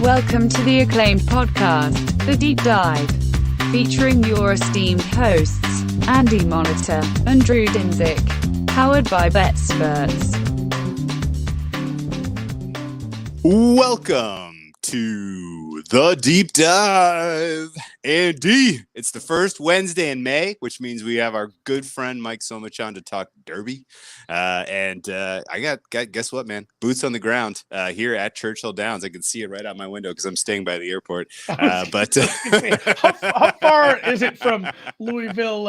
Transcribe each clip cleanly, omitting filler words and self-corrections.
Welcome to the acclaimed podcast, The Deep Dive, featuring your esteemed hosts, Andy Monitor and Drew Dinzik, powered by BetSperts. Welcome to The Deep Dive. Andy, it's the first Wednesday in May, which means we have our good friend Mike Somich on to talk Derby. I got guess what, man? Boots on the ground here at Churchill Downs. I can see it right out my window because I'm staying by the airport. How far is it from Louisville?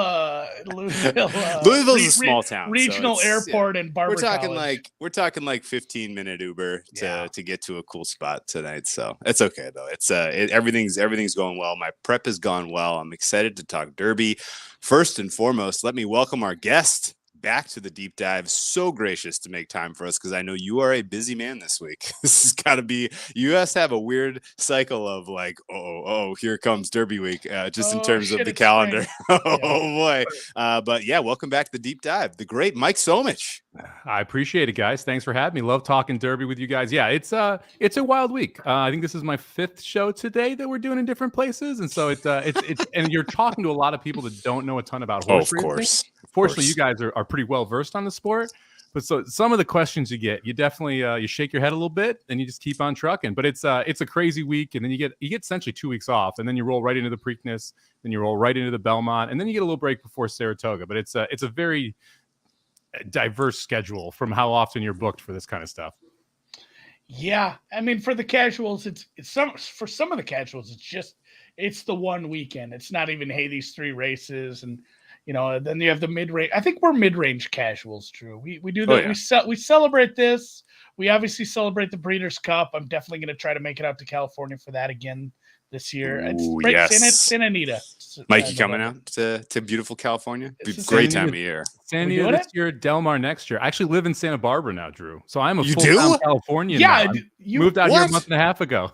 Louisville's a small town, regional airport, and Barber College. We're talking like 15-minute Uber to get to a cool spot tonight. So it's okay though. Everything's going well. My prep has gone well. I'm excited to talk Derby. First and foremost, let me welcome our guest back to the deep dive. So gracious to make time for us because I know you are a busy man this week. This has got to be, you guys have a weird cycle of like, here comes Derby week, in terms of the calendar. Boy. But yeah, welcome back to the deep dive. The great Mike Somich. I appreciate it, guys. Thanks for having me. Love talking Derby with you guys. Yeah, it's a wild week. I think this is my 5th show today that we're doing in different places, and so it's and you're talking to a lot of people that don't know a ton about horse racing. Of course. Fortunately, you guys are pretty well versed on the sport. But so some of the questions you get, you definitely you shake your head a little bit, and you just keep on trucking. But it's a crazy week, and then you get essentially 2 weeks off, and then you roll right into the Preakness, then you roll right into the Belmont, and then you get a little break before Saratoga. But it's a very diverse schedule from how often you're booked for this kind of stuff. Yeah, I mean, for the casuals, for some of the casuals, it's the one weekend. It's not even these 3 races, and then you have the mid-range. I think we're mid-range casuals, Drew. We do that. We celebrate this. We obviously celebrate the Breeders' Cup. I'm definitely going to try to make it out to California for that again this year. It's Santa Anita. Mike, you coming out to beautiful California? Great time of year. Santa Anita this year, Del Mar next year. I actually live in Santa Barbara now, Drew. So I'm a You full-time do? Californian. Yeah, now. You moved out here a month and a half ago.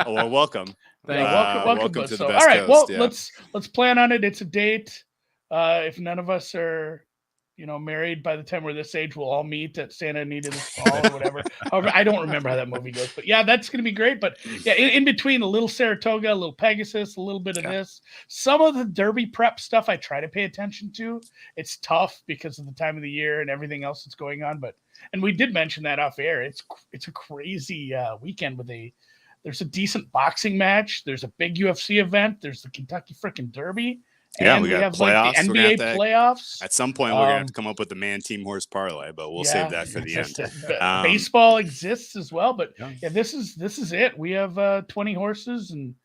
Oh, well, welcome. Welcome to so, the best all right, coast. well, let's plan on it. It's a date. If none of us are, married by the time we're this age, we'll all meet at Santa Anita this fall or whatever. However, I don't remember how that movie goes, but yeah, that's going to be great. But yeah, in between, a little Saratoga, a little Pegasus, a little bit of this. Some of the Derby prep stuff I try to pay attention to. It's tough because of the time of the year and everything else that's going on. And we did mention that off air. It's a crazy weekend there's a decent boxing match. There's a big UFC event. There's the Kentucky frickin' Derby. Yeah, and we have like the NBA playoffs. At some point, we're going to have to come up with the man team horse parlay, but we'll save that for the end. Baseball exists as well, but this is it. We have 20 horses, and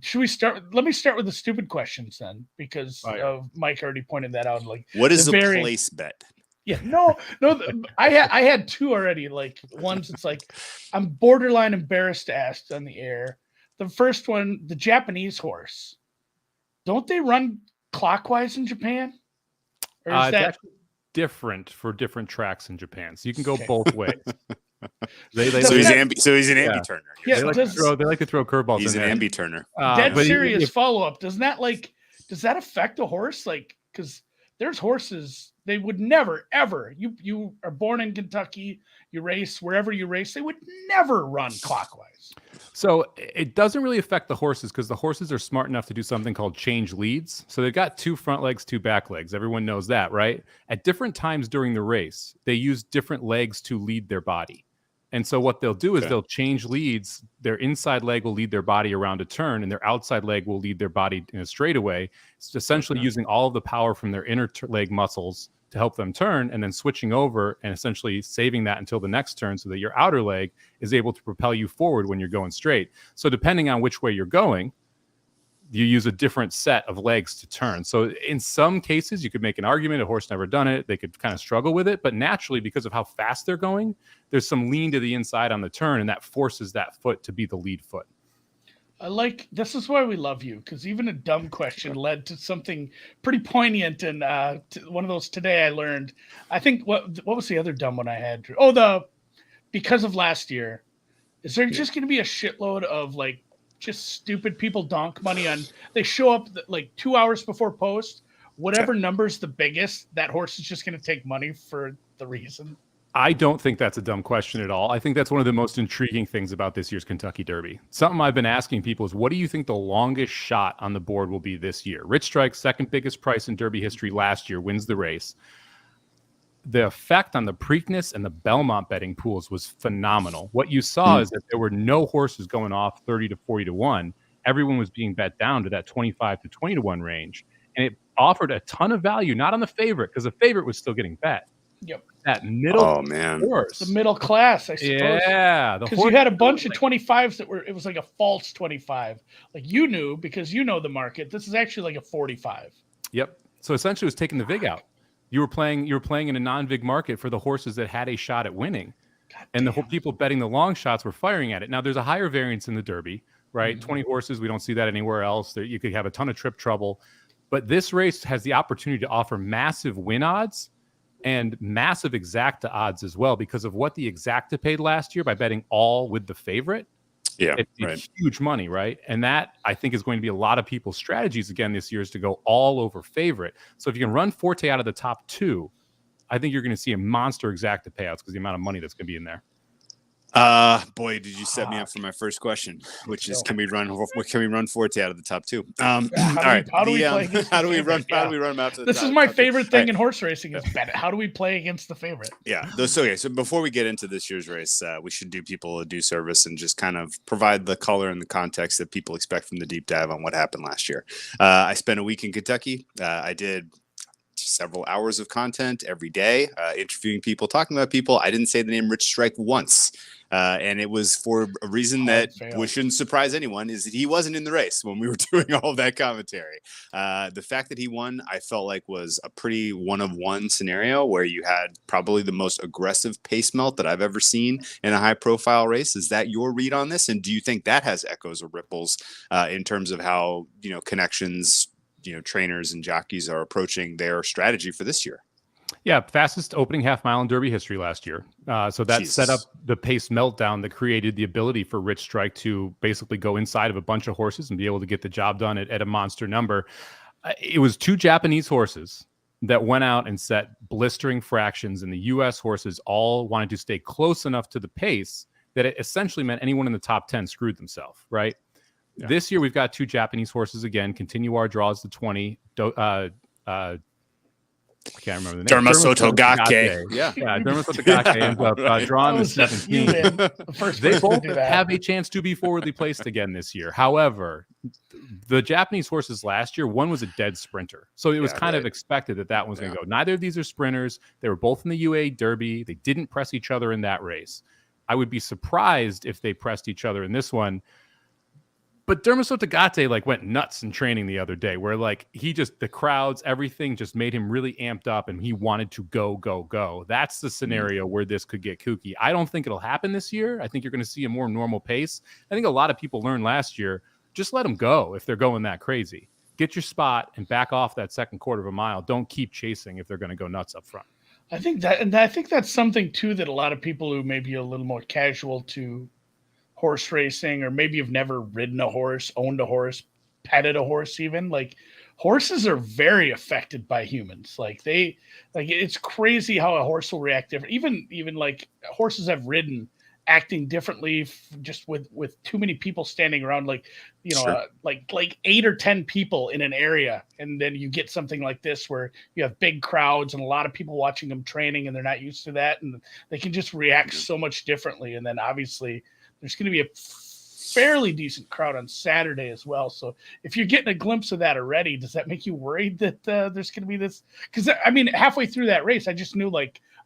should we start? Let me start with the stupid questions then, because Mike already pointed that out. Like, what is a place bet? Yeah, no. I had 2 already. Like, one's it's like I'm borderline embarrassed to ask on the air. The first one, the Japanese horse. Don't they run clockwise in Japan? Or is that different for different tracks in Japan? So you can go both ways. So he's an ambi-turner. Yeah, they like to throw curveballs. He's an ambi-turner. Dead serious follow-up. Does that affect a horse? Like, because there's horses they would never ever. You are born in Kentucky. You race wherever you race. They would never run clockwise. So it doesn't really affect the horses because the horses are smart enough to do something called change leads. So they've got 2 front legs, 2 back legs. Everyone knows that, right? At different times during the race, they use different legs to lead their body. And so what they'll do is they'll change leads. Their inside leg will lead their body around a turn, and their outside leg will lead their body in a straightaway. It's essentially using all of the power from their inner leg muscles to help them turn, and then switching over and essentially saving that until the next turn so that your outer leg is able to propel you forward when you're going straight. So depending on which way you're going, you use a different set of legs to turn. So in some cases, you could make an argument a horse never done it. They could kind of struggle with it, but naturally, because of how fast they're going, there's some lean to the inside on the turn, and that forces that foot to be the lead foot. This is why we love you, because even a dumb question led to something pretty poignant. And one of those today I learned. I think what was the other dumb one I had? Because of last year, is there just going to be a shitload of like just stupid people donk money on? They show up like 2 hours before post. Whatever number's the biggest, that horse is just going to take money for the reason. I don't think that's a dumb question at all. I think that's one of the most intriguing things about this year's Kentucky Derby. Something I've been asking people is, what do you think the longest shot on the board will be this year? Rich Strike's second biggest price in Derby history last year wins the race. The effect on the Preakness and the Belmont betting pools was phenomenal. What you saw is that there were no horses going off 30 to 40 to 1. Everyone was being bet down to that 25 to 20 to 1 range. And it offered a ton of value, not on the favorite, because the favorite was still getting bet. Yep. That middle horse. The middle class, I suppose. Yeah. Because you had a bunch of 25s that were, it was like a false 25. Like you knew, because you know the market, this is actually like a 45. Yep. So essentially it was taking the VIG out. You were playing in a non-VIG market for the horses that had a shot at winning. And the whole people betting the long shots were firing at it. Now there's a higher variance in the Derby, right? 20 horses, we don't see that anywhere else. You could have a ton of trip trouble. But this race has the opportunity to offer massive win odds and massive exacta odds as well, because of what the exacta paid last year by betting all with the favorite. Yeah, it's huge money, right? And that, I think, is going to be a lot of people's strategies again this year, is to go all over favorite. So if you can run Forte out of the top 2, I think you're going to see a monster exacta payouts because the amount of money that's going to be in there. Boy, did you set me up for my first question, which is, can we run Forte out of the top 2? All right. How do we run them out to the top? This is my favorite thing in horse racing is bet it. How do we play against the favorite? Yeah. So before we get into this year's race, we should do people a due service and just kind of provide the color and the context that people expect from the deep dive on what happened last year. I spent a week in Kentucky. I did several hours of content every day, interviewing people, talking about people. I didn't say the name Rich Strike once. And it was for a reason that shouldn't surprise anyone, is that he wasn't in the race when we were doing all of that commentary. The fact that he won, I felt like, was a pretty one-of-one scenario where you had probably the most aggressive pace melt that I've ever seen in a high-profile race. Is that your read on this? And do you think that has echoes or ripples in terms of how, connections, trainers and jockeys are approaching their strategy for this year? Yeah, fastest opening half mile in Derby history last year. So that set up the pace meltdown that created the ability for Rich Strike to basically go inside of a bunch of horses and be able to get the job done at a monster number. It was 2 Japanese horses that went out and set blistering fractions, and the U.S. horses all wanted to stay close enough to the pace that it essentially meant anyone in the top 10 screwed themselves, right? Yeah. This year, we've got 2 Japanese horses again. Continue our draws to 20. I can't remember the name. Dermasotogake. Yeah, Dermasotogake ends up drawing the 17. They both have a chance to be forwardly placed again this year. However, the Japanese horses last year, one was a dead sprinter. So it was kind of expected that one was going to go. Neither of these are sprinters. They were both in the UA Derby. They didn't press each other in that race. I would be surprised if they pressed each other in this one. But Dermasotogake went nuts in training the other day, where the crowds, everything just made him really amped up and he wanted to go. That's the scenario where this could get kooky. I don't think it'll happen this year. I think you're going to see a more normal pace. I think a lot of people learned last year, just let them go if they're going that crazy. Get your spot and back off that second quarter of a mile. Don't keep chasing if they're going to go nuts up front. I think that's something too that a lot of people who may be a little more casual to horse racing, or maybe you've never ridden a horse, owned a horse, petted a horse, even horses are very affected by humans. It's crazy how a horse will react different. Even horses I've ridden acting differently just with too many people standing around, like 8 or 10 people in an area. And then you get something like this where you have big crowds and a lot of people watching them training, and they're not used to that. And they can just react so much differently. And then obviously there's going to be a fairly decent crowd on Saturday as well. So if you're getting a glimpse of that already, does that make you worried that there's going to be this? Because halfway through that race, I just knew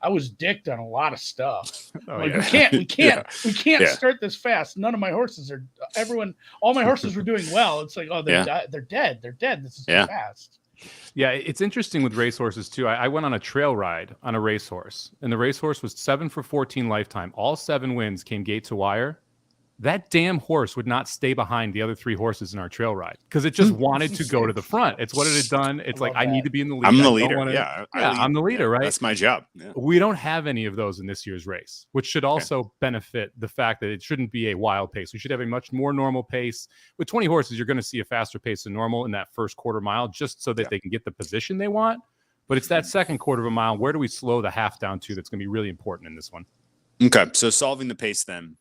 I was dicked on a lot of stuff. We can't start this fast. None of my horses all my horses were doing well. It's they're dead. They're dead. This is too fast. Yeah, it's interesting with racehorses too. I went on a trail ride on a racehorse, and the racehorse was 7 for 14 lifetime. All 7 wins came gate to wire. That damn horse would not stay behind the other 3 horses in our trail ride because it just wanted to go to the front. It's what it had done. It's I need to be in the lead. I'm the leader. I'm the leader, right? That's my job. Yeah. We don't have any of those in this year's race, which should also benefit the fact that it shouldn't be a wild pace. We should have a much more normal pace. With 20 horses, you're going to see a faster pace than normal in that first quarter mile, just so that they can get the position they want. But it's that second quarter of a mile. Where do we slow the half down to? That's going to be really important in this one. Okay, so solving the pace then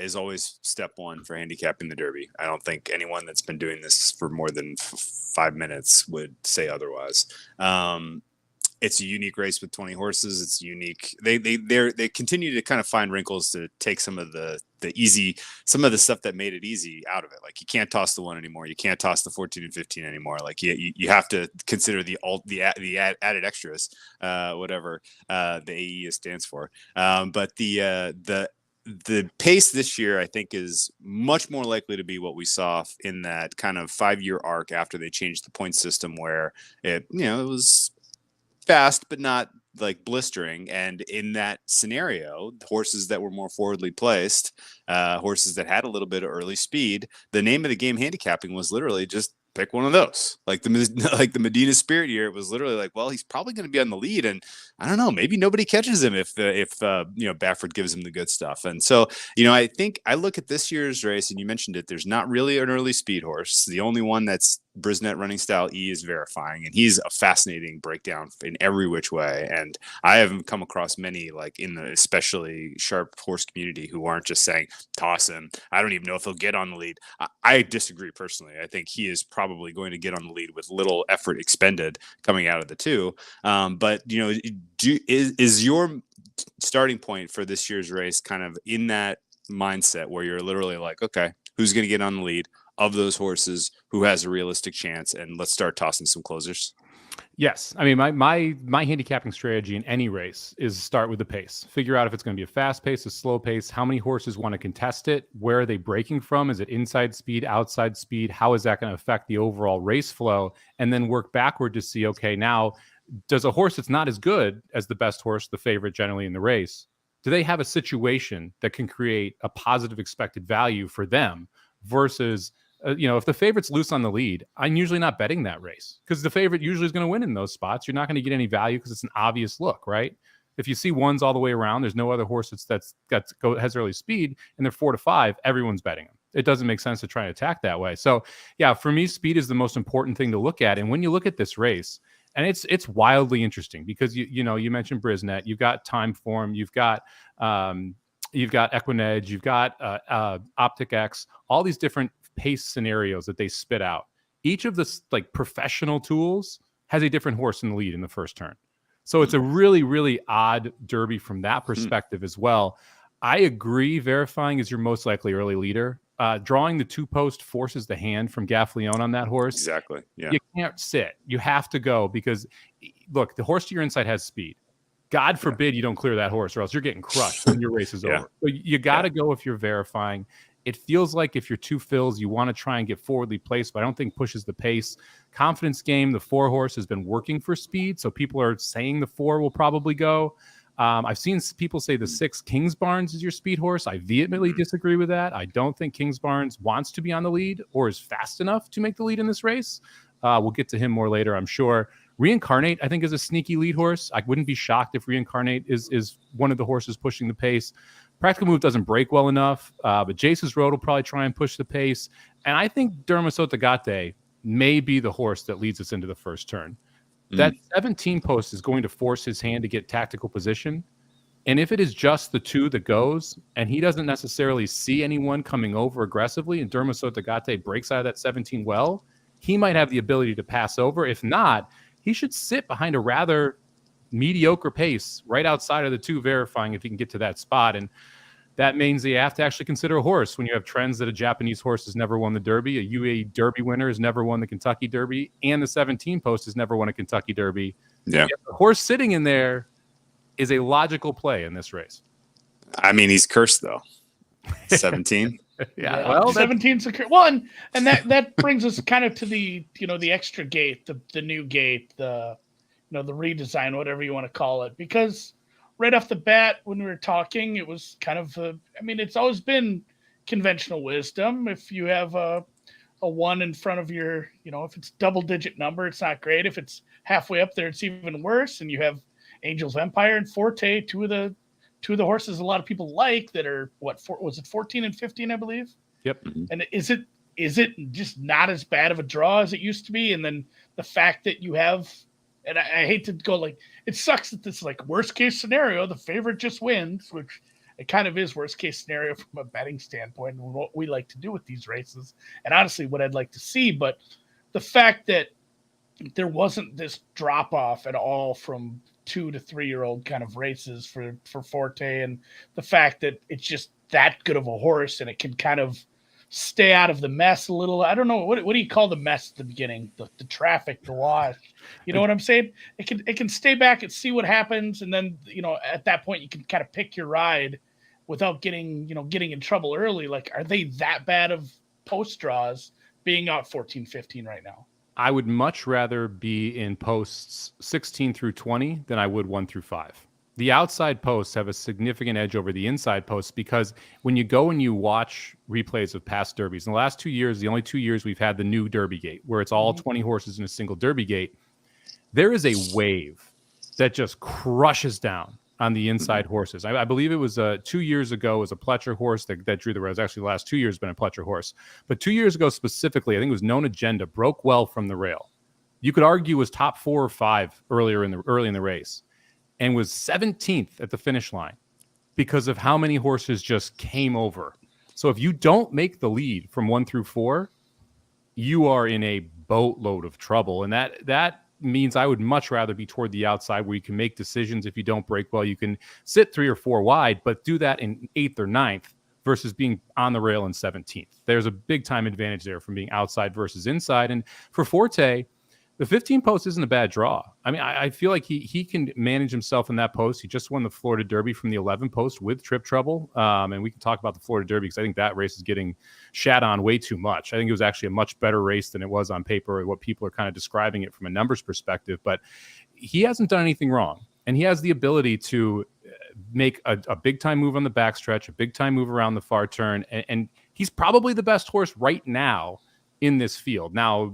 is always step one for handicapping the Derby. I don't think anyone that's been doing this for more than 5 minutes would say otherwise. It's a unique race with 20 horses. It's unique. They continue to kind of find wrinkles to take some of the stuff that made it easy out of it. Like you can't toss the 1 anymore. You can't toss the 14 and 15 anymore. Like you have to consider the added extras, whatever the AE stands for. But the pace this year, I think, is much more likely to be what we saw in that kind of 5-year arc after they changed the point system, where it was fast but not like blistering. And in that scenario, horses that were more forwardly placed, horses that had a little bit of early speed, the name of the game handicapping was literally just pick one of those. Like the Medina Spirit year, it was literally like, well, he's probably going to be on the lead, and I don't know, maybe nobody catches him if Baffert gives him the good stuff. And so, I think I look at this year's race, and you mentioned it, there's not really an early speed horse. The only one that's Brisnet running style E is Verifying, and he's a fascinating breakdown in every which way. And I haven't come across many, like in the especially sharp horse community, who aren't just saying toss him. I don't even know if he'll get on the lead. I disagree personally. I think he is probably going to get on the lead with little effort expended coming out of the two. But is your starting point for this year's race kind of in that mindset where you're literally like, okay, who's going to get on the lead of those horses, who has a realistic chance, and let's start tossing some closers? Yes. I mean, my handicapping strategy in any race is start with the pace. Figure out if it's going to be a fast pace, a slow pace, how many horses want to contest it, where are they breaking from? Is it inside speed, outside speed? How is that going to affect the overall race flow? And then work backward to see, okay, now, does a horse that's not as good as the best horse, the favorite generally in the race, do they have a situation that can create a positive expected value for them versus if the favorite's loose on the lead, I'm usually not betting that race because the favorite usually is going to win in those spots. You're not going to get any value because it's an obvious look, right? If you see ones all the way around, there's no other horse has early speed, and they're 4 to 5. Everyone's betting them. It doesn't make sense to try and attack that way. So, yeah, for me, speed is the most important thing to look at. And when you look at this race, and it's wildly interesting because you mentioned Brisnet, you've got Time Form, you've got Equinedge, you've got Optic X, all these different pace scenarios that they spit out. Each of the professional tools has a different horse in the lead in the first turn. So it's a really, really odd Derby from that perspective as well. I agree. Verifying is your most likely early leader. Drawing the 2-post forces the hand from Gaffleone on that horse. Exactly. Yeah. You can't sit. You have to go because, look, the horse to your inside has speed. God forbid you don't clear that horse, or else you're getting crushed when your race is over. So you got to go if you're Verifying. It feels like if you're 2 fills, you want to try and get forwardly placed, but I don't think pushes the pace. Confidence game, the 4 horse has been working for speed, so people are saying the 4 will probably go. I've seen people say the 6 Kingsbarns is your speed horse. I vehemently disagree with that. I don't think Kingsbarns wants to be on the lead or is fast enough to make the lead in this race. We'll get to him more later, I'm sure. Reincarnate, I think, is a sneaky lead horse. I wouldn't be shocked if Reincarnate is one of the horses pushing the pace. Practical Move doesn't break well enough, but Jace's Road will probably try and push the pace. And I think Derma Sotagate may be the horse that leads us into the first turn. That 17 post is going to force his hand to get tactical position. And if it is just the 2 that goes, and he doesn't necessarily see anyone coming over aggressively, and Derma Sotagate breaks out of that 17 well, he might have the ability to pass over. If not, he should sit behind a rather mediocre pace right outside of the 2 Verifying if he can get to that spot. And that means that you have to actually consider a horse when you have trends that a Japanese horse has never won the Derby, a UAE Derby winner has never won the Kentucky Derby, and the 17 post has never won a Kentucky Derby. Yeah. The horse sitting in there is a logical play in this race. I mean, he's cursed though. 17. Yeah, well, 17's a one, and that brings us kind of to the the extra gate, the new gate, the redesign, whatever you want to call it, because right off the bat when we were talking, it was kind of it's always been conventional wisdom. If you have a 1 in front of your, if it's double-digit number, it's not great. If it's halfway up there, it's even worse. And you have Angels Empire and Forte, two of the horses a lot of people like that are was it 14 and 15, I believe. Yep. And is it just not as bad of a draw as it used to be? And then the fact that you have and I hate to go like, it sucks that this like worst case scenario, the favorite just wins, which it kind of is worst case scenario from a betting standpoint and what we like to do with these races. And honestly, what I'd like to see, but the fact that there wasn't this drop off at all from 2 to 3 year old kind of races for Forte, and the fact that it's just that good of a horse and it can kind of stay out of the mess a little. I don't know. What do you call the mess at the beginning? The traffic, the wash. You know what I'm saying? It can stay back and see what happens. And then, at that point you can kind of pick your ride without getting in trouble early. Like, are they that bad of post draws being out 14-15 right now? I would much rather be in posts 16 through 20 than I would 1 through 5. The outside posts have a significant edge over the inside posts because when you go and you watch replays of past derbies, in the last 2 years, the only 2 years we've had the new Derby gate, where it's all 20 horses in a single Derby gate, there is a wave that just crushes down on the inside horses. I believe it was 2 years ago, it was a Pletcher horse that drew the rails. Actually, the last 2 years been a Pletcher horse. But 2 years ago specifically, I think it was Known Agenda, broke well from the rail. You could argue was top 4 or 5 early in the race, and was 17th at the finish line because of how many horses just came over. So if you don't make the lead from 1 through 4, you are in a boatload of trouble. And that means I would much rather be toward the outside where you can make decisions. If you don't break well, you can sit 3 or 4 wide, but do that in 8th or 9th versus being on the rail in 17th. There's a big time advantage there from being outside versus inside. And for Forte, the 15 post isn't a bad draw. I mean, I feel like he can manage himself in that post. He just won the Florida Derby from the 11 post with trip trouble. And we can talk about the Florida Derby because I think that race is getting shat on way too much. I think it was actually a much better race than it was on paper, or what people are kind of describing it from a numbers perspective. But he hasn't done anything wrong. And he has the ability to make a big-time move on the backstretch, a big-time move around the far turn. And he's probably the best horse right now in this field. Now,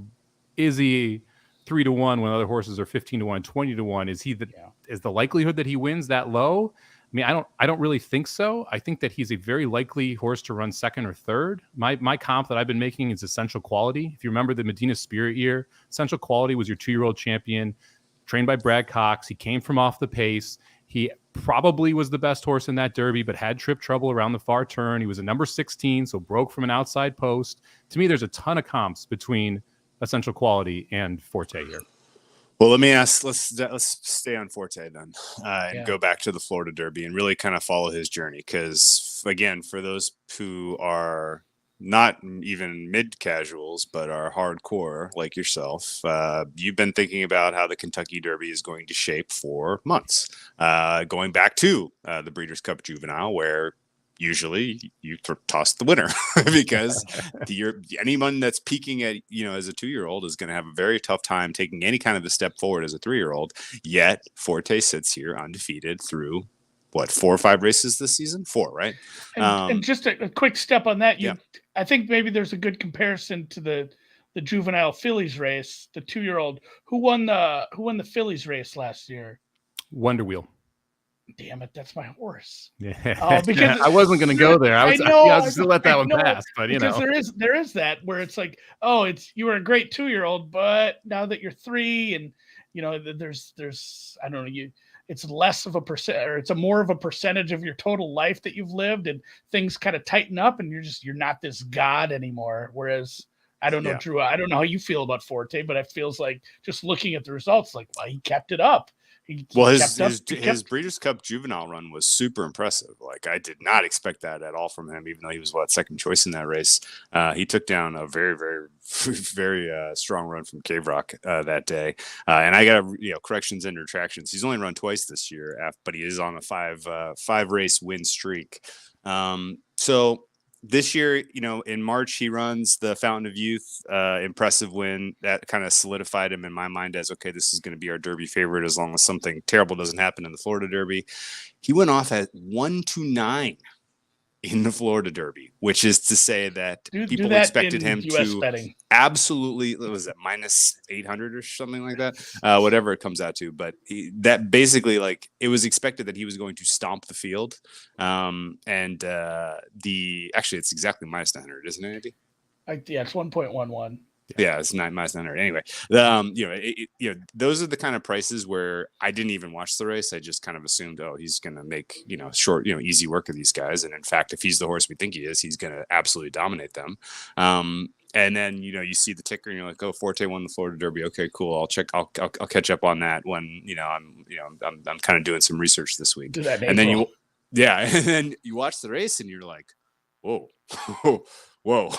is he 3-1 when other horses are 15-1, 20-1? Is the likelihood that he wins that low? I mean, I don't really think so. I think that he's a very likely horse to run second or third. My comp that I've been making is Essential Quality. If you remember the Medina Spirit year, Essential Quality was your 2-year-old champion, trained by Brad Cox. He came from off the pace. He probably was the best horse in that Derby, but had trip trouble around the far turn. He was a number 16, so broke from an outside post. To me, there's a ton of comps between Essential Quality and Forte here. Well, let me ask. Let's stay on Forte then, and go back to the Florida Derby and really kind of follow his journey. Because again, for those who are not even mid casuals but are hardcore like yourself, you've been thinking about how the Kentucky Derby is going to shape for months, going back to the Breeders' Cup Juvenile, where usually you toss the winner because anyone that's peaking at, as a 2-year-old is going to have a very tough time taking any kind of a step forward as a 3-year-old. Yet Forte sits here undefeated through 4 or 5 races this season? 4, right? And just a quick step on that. I think maybe there's a good comparison to the juvenile fillies race, the 2-year-old who won the fillies race last year. Wonder Wheel. Damn it, that's my horse. Yeah. Because I wasn't going to go there. I was just going to let that one pass, but because there is that where it's like, you were a great 2-year-old, but now that you're 3 and there's I don't know, it's less of a percent, or it's a more of a percentage of your total life that you've lived, and things kind of tighten up and you're not this god anymore. Whereas I don't know, Drew, I don't know how you feel about Forte, but it feels like just looking at the results, like, well, he kept it up. His Breeders' Cup Juvenile run was super impressive. Like, I did not expect that at all from him, even though he was second choice in that race. He took down a very, very, very strong run from Cave Rock that day. And I got corrections and retractions. He's only run twice this year, but he is on a 5 race win streak. So this year, in March, he runs the Fountain of Youth, impressive win. That kind of solidified him in my mind as, okay, this is going to be our Derby favorite as long as something terrible doesn't happen in the Florida Derby. He went off at 1-9 in the Florida Derby, which is to say that people expected him to betting. Absolutely, what was that, minus 800 or something like that, whatever it comes out to. But that basically, like, it was expected that he was going to stomp the field. Actually, it's exactly minus 900, isn't it, Andy? It's 1.11. Yeah, it's -900. Anyway, those are the kind of prices where I didn't even watch the race. I just kind of assumed, oh, he's going to make, short, easy work of these guys. And in fact, if he's the horse we think he is, he's going to absolutely dominate them. And then, you see the ticker and you're like, oh, Forte won the Florida Derby. Okay, cool. I'll catch up on that when, I'm kind of doing some research this week. And then and then you watch the race and you're like, whoa, whoa,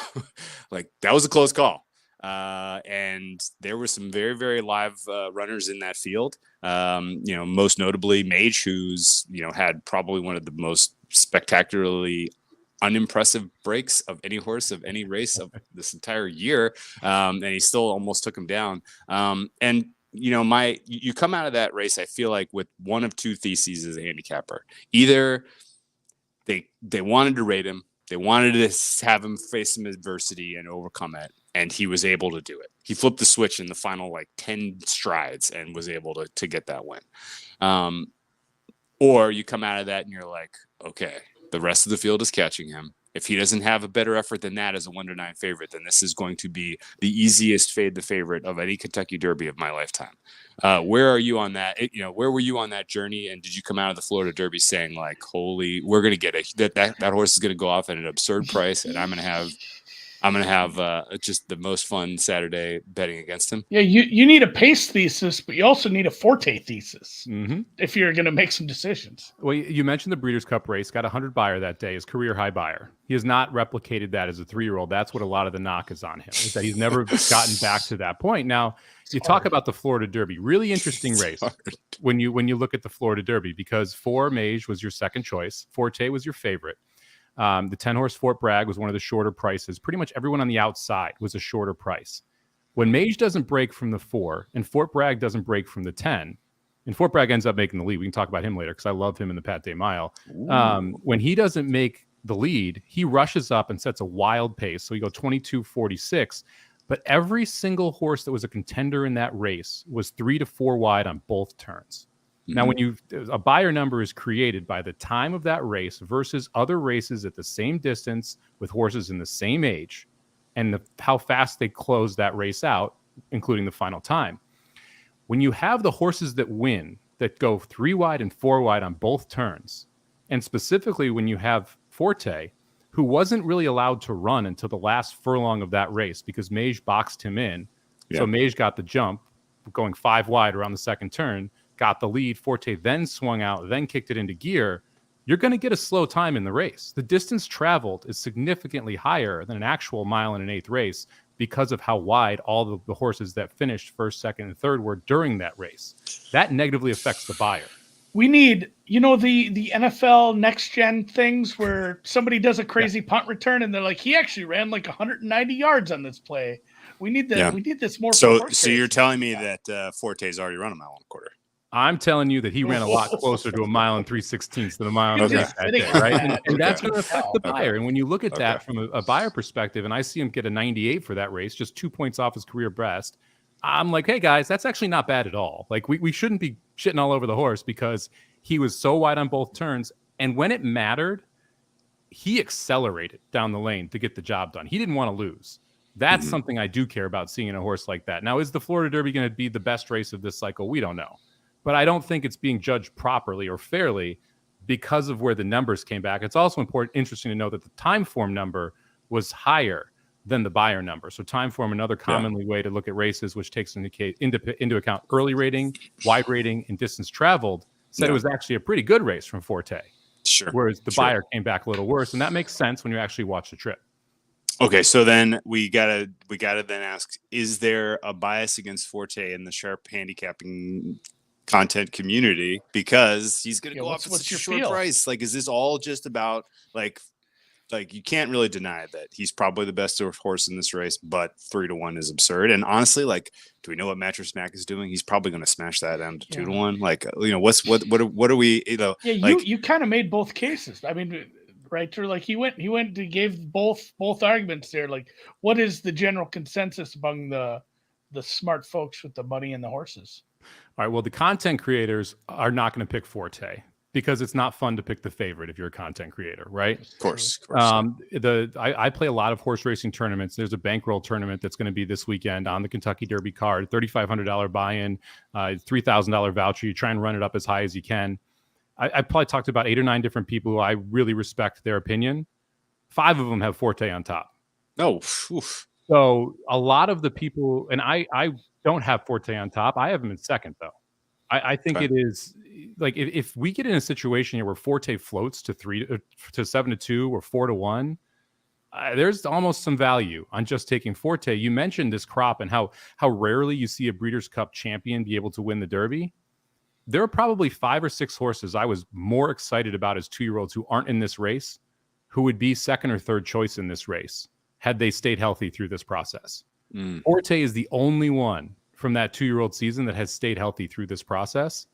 like that was a close call. And there were some very, very live runners in that field. Most notably Mage, who's, had probably one of the most spectacularly unimpressive breaks of any horse of any race of this entire year. And he still almost took him down. And you come out of that race, I feel like with one of two theses as a handicapper. Either they wanted to rate him, they wanted to have him face some adversity and overcome it, and he was able to do it. He flipped the switch in the final 10 strides and was able to get that win. Or you come out of that and you're like, okay, the rest of the field is catching him. If he doesn't have a better effort than that as a 1-9 favorite, then this is going to be the easiest fade the favorite of any Kentucky Derby of my lifetime. Where are you on that? Where were you on that journey? And did you come out of the Florida Derby saying holy, we're going to get that horse is going to go off at an absurd price, and I'm going to have just the most fun Saturday betting against him? Yeah, you need a pace thesis, but you also need a Forte thesis if you're going to make some decisions. Well, you mentioned the Breeders' Cup race, got 100 buyer that day, his career high buyer. He has not replicated that as a 3-year-old. That's what a lot of the knock is on him, is that he's never gotten back to that point. Now, you talk about the Florida Derby, really interesting race when you look at the Florida Derby, because 4 Mage was your second choice. Forte was your favorite. The 10-horse Fort Bragg was one of the shorter prices. Pretty much everyone on the outside was a shorter price. When Mage doesn't break from the 4 and Fort Bragg doesn't break from the 10, and Fort Bragg ends up making the lead. We can talk about him later because I love him in the Pat Day Mile. When he doesn't make the lead, he rushes up and sets a wild pace. So you go 22:46. But every single horse that was a contender in that race was 3 to 4 wide on both turns. Now, when a buyer number is created by the time of that race versus other races at the same distance with horses in the same age, and how fast they close that race out, including the final time. When you have the horses that win, that go 3 wide and 4 wide on both turns, and specifically when you have Forte, who wasn't really allowed to run until the last furlong of that race because Mage boxed him in. Yeah. So Mage got the jump, going 5 wide around the second turn, got the lead. Forte then swung out, then kicked it into gear. You're going to get a slow time in the race. The distance traveled is significantly higher than an actual mile and an eighth race because of how wide all the horses that finished first, second, and third were during that race. That negatively affects the buyer. We need, the NFL next gen things where somebody does a crazy punt return and they're like, he actually ran 190 yards on this play. We need that. Yeah. We need this more. So you're telling me that Forte's already run a mile and a quarter? I'm telling you that he ran a lot closer to a mile and 3/16 than a mile and that day, right? And that's going to affect the buyer. And when you look at that from a buyer perspective, and I see him get a 98 for that race, just 2 points off his career best, I'm like, hey guys, that's actually not bad at all. We shouldn't be shitting all over the horse because he was so wide on both turns. And when it mattered, he accelerated down the lane to get the job done. He didn't want to lose. That's something I do care about seeing in a horse like that. Now, is the Florida Derby going to be the best race of this cycle? We don't know. But I don't think it's being judged properly or fairly because of where the numbers came back. It's also interesting to know that the time form number was higher than the buyer number. So time form, another commonly way to look at races, which takes into account early rating, wide rating, and distance traveled, said it was actually a pretty good race from Forte. Sure. Whereas the buyer came back a little worse. And that makes sense when you actually watch the trip. Okay, so then we gotta then ask, is there a bias against Forte in the sharp handicapping content community because he's going to go off at such a short price? Is this all just about you can't really deny that he's probably the best horse in this race, but 3 to 1 is absurd. And honestly, do we know what Mattress Mac is doing? He's probably going to smash that down to 2 to 1. What are we? You kind of made both cases. I mean, right? He went to gave both arguments there. What is the general consensus among the smart folks with the money and the horses? All right, well, the content creators are not going to pick Forte because it's not fun to pick the favorite if you're a content creator, right? Of course. I play a lot of horse racing tournaments. There's a bankroll tournament that's going to be this weekend on the Kentucky Derby card, $3,500 buy-in, $3,000 voucher. You try and run it up as high as you can. I probably talked to about 8 or 9 different people who I really respect their opinion. 5 of them have Forte on top. Oh, so a lot of the people, and I don't have Forte on top. I have him in second, though. I think it is like if we get in a situation here where Forte floats to 7-2 or 4-1, there's almost some value on just taking Forte. You mentioned this crop and how rarely you see a Breeders' Cup champion be able to win the Derby. There are probably 5 or 6 horses I was more excited about as 2-year-olds who aren't in this race, who would be second or third choice in this race had they stayed healthy through this process. Forte is the only one from that 2-year-old season that has stayed healthy through this process.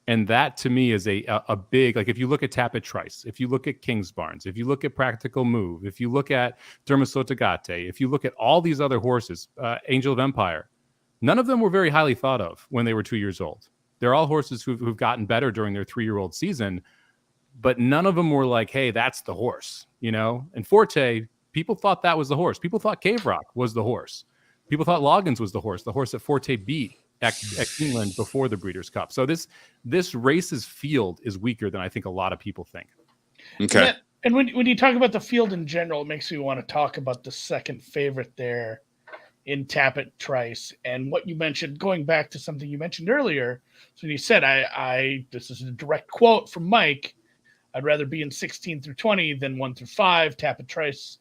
And that to me is a big, like if you look at Tapit Trice, if you look at Kingsbarns, if you look at Practical Move, if you look at Dermasotogate, if you look at all these other horses, Angel of Empire, none of them were very highly thought of when they were 2 years old. They're all horses who've gotten better during their 3-year-old season, but none of them were like, hey, that's the horse, you know? And Forte, people thought that was the horse. People thought Cave Rock was the horse. People thought Loggins was the horse that Forte beat at England before the Breeders' Cup. So this race's field is weaker than I think a lot of people think. Okay. Yeah, and when you talk about the field in general, it makes me want to talk about the second favorite there in Tapit Trice. And what you mentioned, going back to something you mentioned earlier, so you said, this is a direct quote from Mike, I'd rather be in 16 through 20 than 1 through 5. Tapit Trice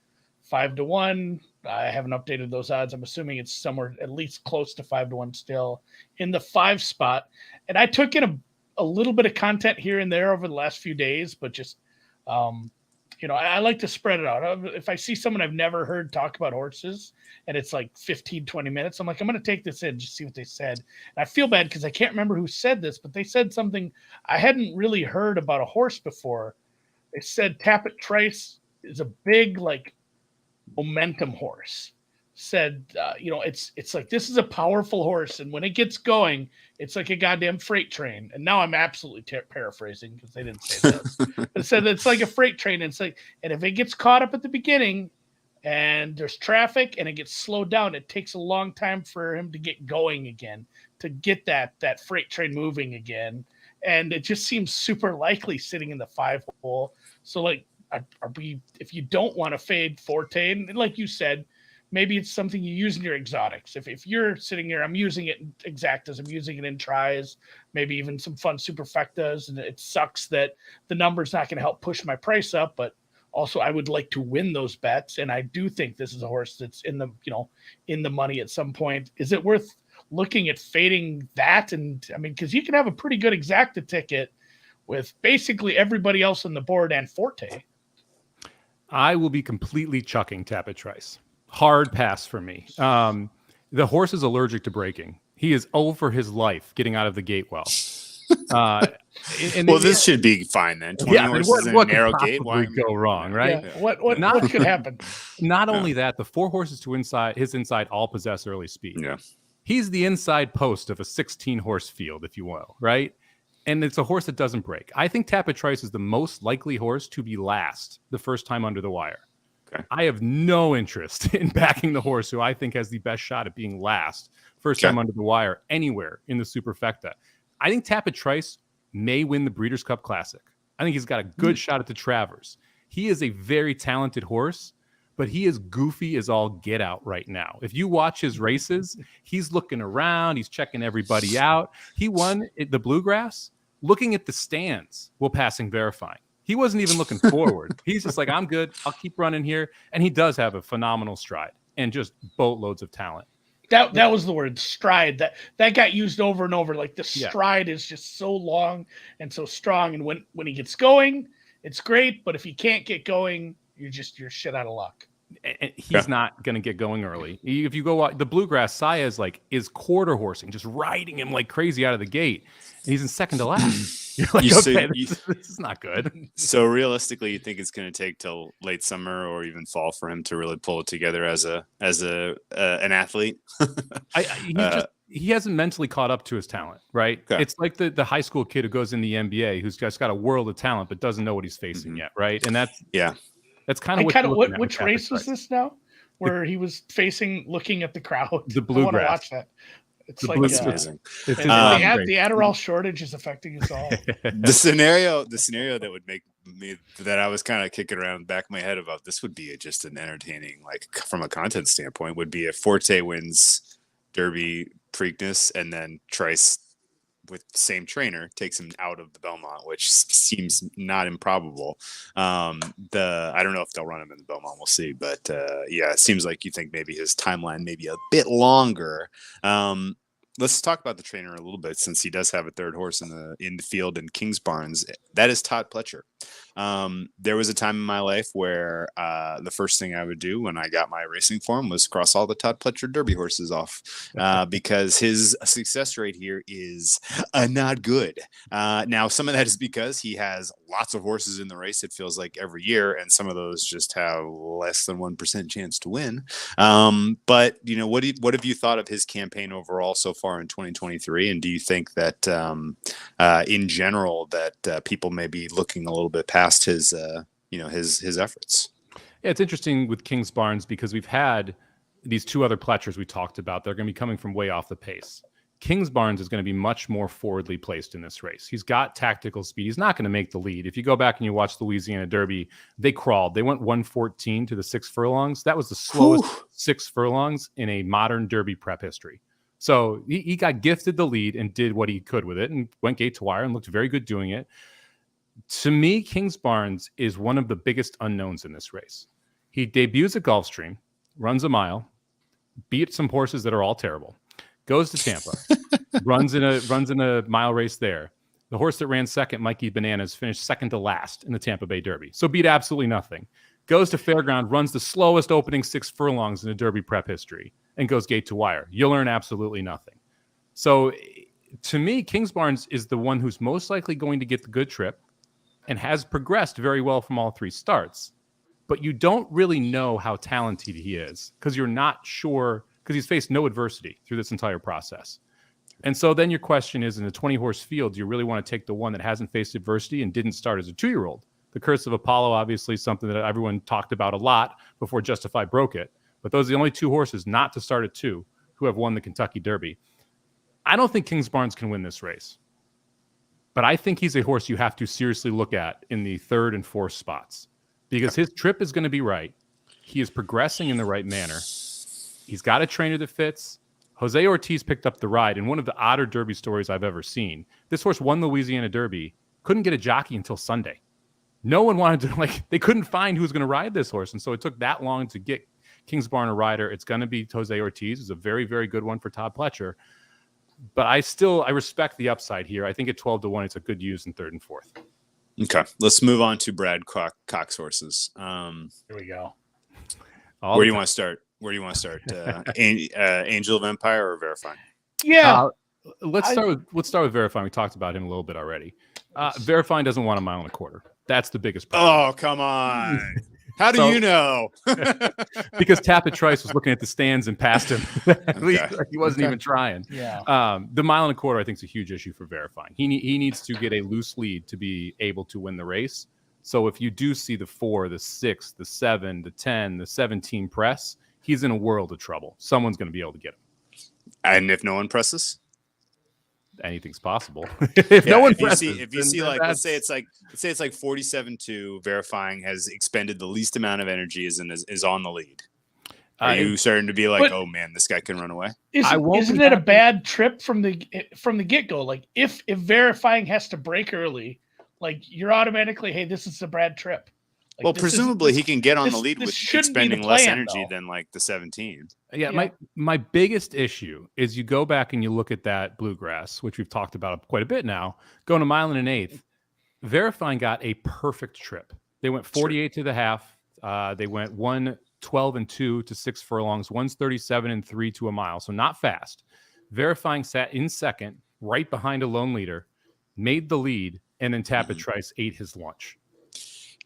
5-1. I haven't updated those odds. I'm assuming it's somewhere at least close to 5-1 still in the 5 spot. And I took in a little bit of content here and there over the last few days, but just, I like to spread it out. If I see someone I've never heard talk about horses and it's like 15, 20 minutes, I'm like, I'm going to take this in, just see what they said. And I feel bad because I can't remember who said this, but they said something I hadn't really heard about a horse before. They said Tapit Trice is a big, like, momentum horse. Said it's like, this is a powerful horse, and when it gets going, it's like a goddamn freight train. And now I'm absolutely paraphrasing because they didn't say this, but it said it's like a freight train. And it's like, and if it gets caught up at the beginning and there's traffic and it gets slowed down, it takes a long time for him to get going again, to get that freight train moving again. And it just seems super likely sitting in the 5 hole. So like, if you don't want to fade Forte, and like you said, maybe it's something you use in your exotics. If you're sitting here, I'm using it in exactas, I'm using it in tries, maybe even some fun superfectas, and it sucks that the number's not going to help push my price up, but also I would like to win those bets, and I do think this is a horse that's in the money at some point. Is it worth looking at fading that? And I mean, because you can have a pretty good exacta ticket with basically everybody else on the board and Forte. I will be completely chucking Tapit Trice. Hard pass for me. The horse is allergic to braking. He is over his life getting out of the gate well. This should be fine then. 20 horses in a narrow gate. Why go wrong, right? Yeah. What could happen? Not only that, the 4 horses to his inside all possess early speed. Yeah. He's the inside post of a 16-horse field, if you will, right? And it's a horse that doesn't break. I think Tapit Trice is the most likely horse to be last the first time under the wire. Okay. I have no interest in backing the horse who I think has the best shot at being last first time under the wire anywhere in the Superfecta. I think Tapit Trice may win the Breeders' Cup Classic. I think he's got a good shot at the Travers. He is a very talented horse, but he is goofy as all get out right now. If you watch his races, he's looking around, he's checking everybody out. He won the Bluegrass looking at the stands while passing verifying. He wasn't even looking forward. He's just like, I'm good. I'll keep running here. And he does have a phenomenal stride and just boatloads of talent. That was the word, stride. That got used over and over. Like the stride is just so long and so strong. And when he gets going, it's great. But if he can't get going, you're shit out of luck. And he's not going to get going early. If you go the Bluegrass, Saya is quarter horsing, just riding him like crazy out of the gate. And he's in second to last. You're like, this is not good. So realistically, you think it's going to take till late summer or even fall for him to really pull it together as an athlete? he hasn't mentally caught up to his talent, right? Okay. It's like the high school kid who goes in the NBA who's just got a world of talent but doesn't know what he's facing yet, right? And that's kind of which race was this now? Where he was looking at the crowd. The bluegrass. I want to watch that. It's like amazing. The Adderall shortage is affecting us all. The scenario that would make me that I was kind of kicking around the back of my head about this would be just an entertaining, like from a content standpoint, would be if Forte wins Derby Preakness and then Trice with the same trainer takes him out of the Belmont, which seems not improbable. I don't know if they'll run him in the Belmont, we'll see, but it seems like you think maybe his timeline may be a bit longer. Let's talk about the trainer a little bit, since he does have a third horse in the field in Kings Barnes. That is Todd Pletcher. There was a time in my life where the first thing I would do when I got my racing form was cross all the Todd Pletcher Derby horses off, because his success rate here is not good. Now, some of that is because he has lots of horses in the race, it feels like, every year, and some of those just have less than 1% chance to win. But what have you thought of his campaign overall so far in 2023? And do you think that in general that people may be looking a little bit past his efforts? Yeah, it's interesting with Kings Barnes because we've had these two other Pletchers we talked about. They're going to be coming from way off the pace. Kings Barnes is going to be much more forwardly placed in this race. He's got tactical speed. He's not going to make the lead. If you go back and you watch the Louisiana Derby, they crawled. They went 114 to the 6 furlongs. That was the slowest 6 furlongs in a modern Derby prep history. So he got gifted the lead and did what he could with it and went gate to wire and looked very good doing it. To me, Kings Barnes is one of the biggest unknowns in this race. He debuts at Gulfstream, runs a mile, beat some horses that are all terrible, goes to Tampa, runs in a mile race there. The horse that ran second, Mikey Bananas, finished second to last in the Tampa Bay Derby. So beat absolutely nothing. Goes to Fairground, runs the slowest opening 6 furlongs in the Derby prep history, and goes gate to wire. You'll learn absolutely nothing. So to me, Kings Barnes is the one who's most likely going to get the good trip and has progressed very well from all 3 starts. But you don't really know how talented he is because you're not sure, because he's faced no adversity through this entire process. And so then your question is, in a 20-horse field, do you really want to take the one that hasn't faced adversity and didn't start as a 2-year-old? The Curse of Apollo, obviously, something that everyone talked about a lot before Justify broke it. But those are the only 2 horses not to start at 2 who have won the Kentucky Derby. I don't think Kings Barnes can win this race. But I think he's a horse you have to seriously look at in the 3rd and 4th spots because his trip is going to be right. He is progressing in the right manner. He's got a trainer that fits. Jose Ortiz picked up the ride in one of the odder Derby stories I've ever seen. This horse won the Louisiana Derby, couldn't get a jockey until Sunday. No one wanted to, they couldn't find who was going to ride this horse. And so it took that long to get Kings Barnes a rider. It's going to be Jose Ortiz. It's a very, very good one for Todd Pletcher. But I respect the upside here. I think at 12-1, it's a good use in 3rd and 4th. Okay, let's move on to Brad Cox horses. Here we go. Where do you want to start? Angel of Empire or Verifying? Yeah. Let's start with Verifying. We talked about him a little bit already. Verifying doesn't want 1.25 miles. That's the biggest problem. Oh, come on. How do you know? Because Tapit Trice was looking at the stands and passed him. He wasn't even trying. Yeah. The 1.25 miles, I think, is a huge issue for Verifying. He needs to get a loose lead to be able to win the race. So if you do see the 4, the 6, the 7, the 10, the 17 press, he's in a world of trouble. Someone's going to be able to get him. And if no one presses? Anything's possible. If no one presses, if you see like, let's say it's like 47-2, Verifying has expended the least amount of energy is on the lead. Are you starting to be like, oh man, this guy can run away? Isn't it a bad trip from the get-go? Like if Verifying has to break early, like you're automatically, hey, this is a bad trip. Like, well, presumably he can get on the lead with expending less energy though. than like the 17. Yeah. My biggest issue is you go back and you look at that Bluegrass, which we've talked about quite a bit now, going 1 1/8. Verifying got a perfect trip. They went 48 to the half. They went 1:12-2 to 6 furlongs, 1:37-3 to a mile. So not fast. Verifying sat in second, right behind a lone leader, made the lead, and then Tapit Trice ate his lunch.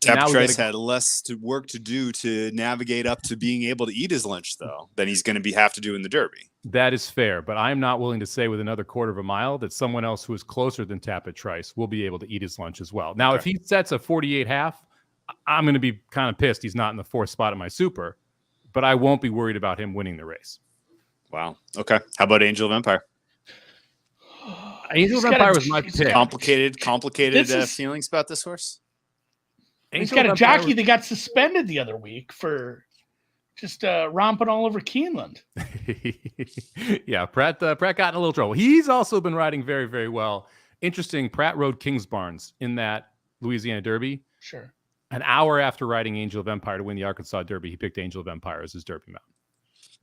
Tapit Trice had less work to do to navigate up to being able to eat his lunch, though, than he's going to have to do in the Derby. That is fair, but I'm not willing to say with another quarter of a mile that someone else who is closer than Tapit Trice will be able to eat his lunch as well. Now, if he sets a 48.5, I'm going to be kind of pissed he's not in the 4th spot at my super, but I won't be worried about him winning the race. Wow. Okay. How about Angel of Empire? Angel of Empire was my pick. Complicated feelings about this horse? He's got a jockey that got suspended the other week for just romping all over Keeneland. Yeah, Pratt got in a little trouble. He's also been riding very, very well. Interesting, Pratt rode Kingsbarns in that Louisiana Derby. Sure. An hour after riding Angel of Empire to win the Arkansas Derby, he picked Angel of Empire as his Derby mount.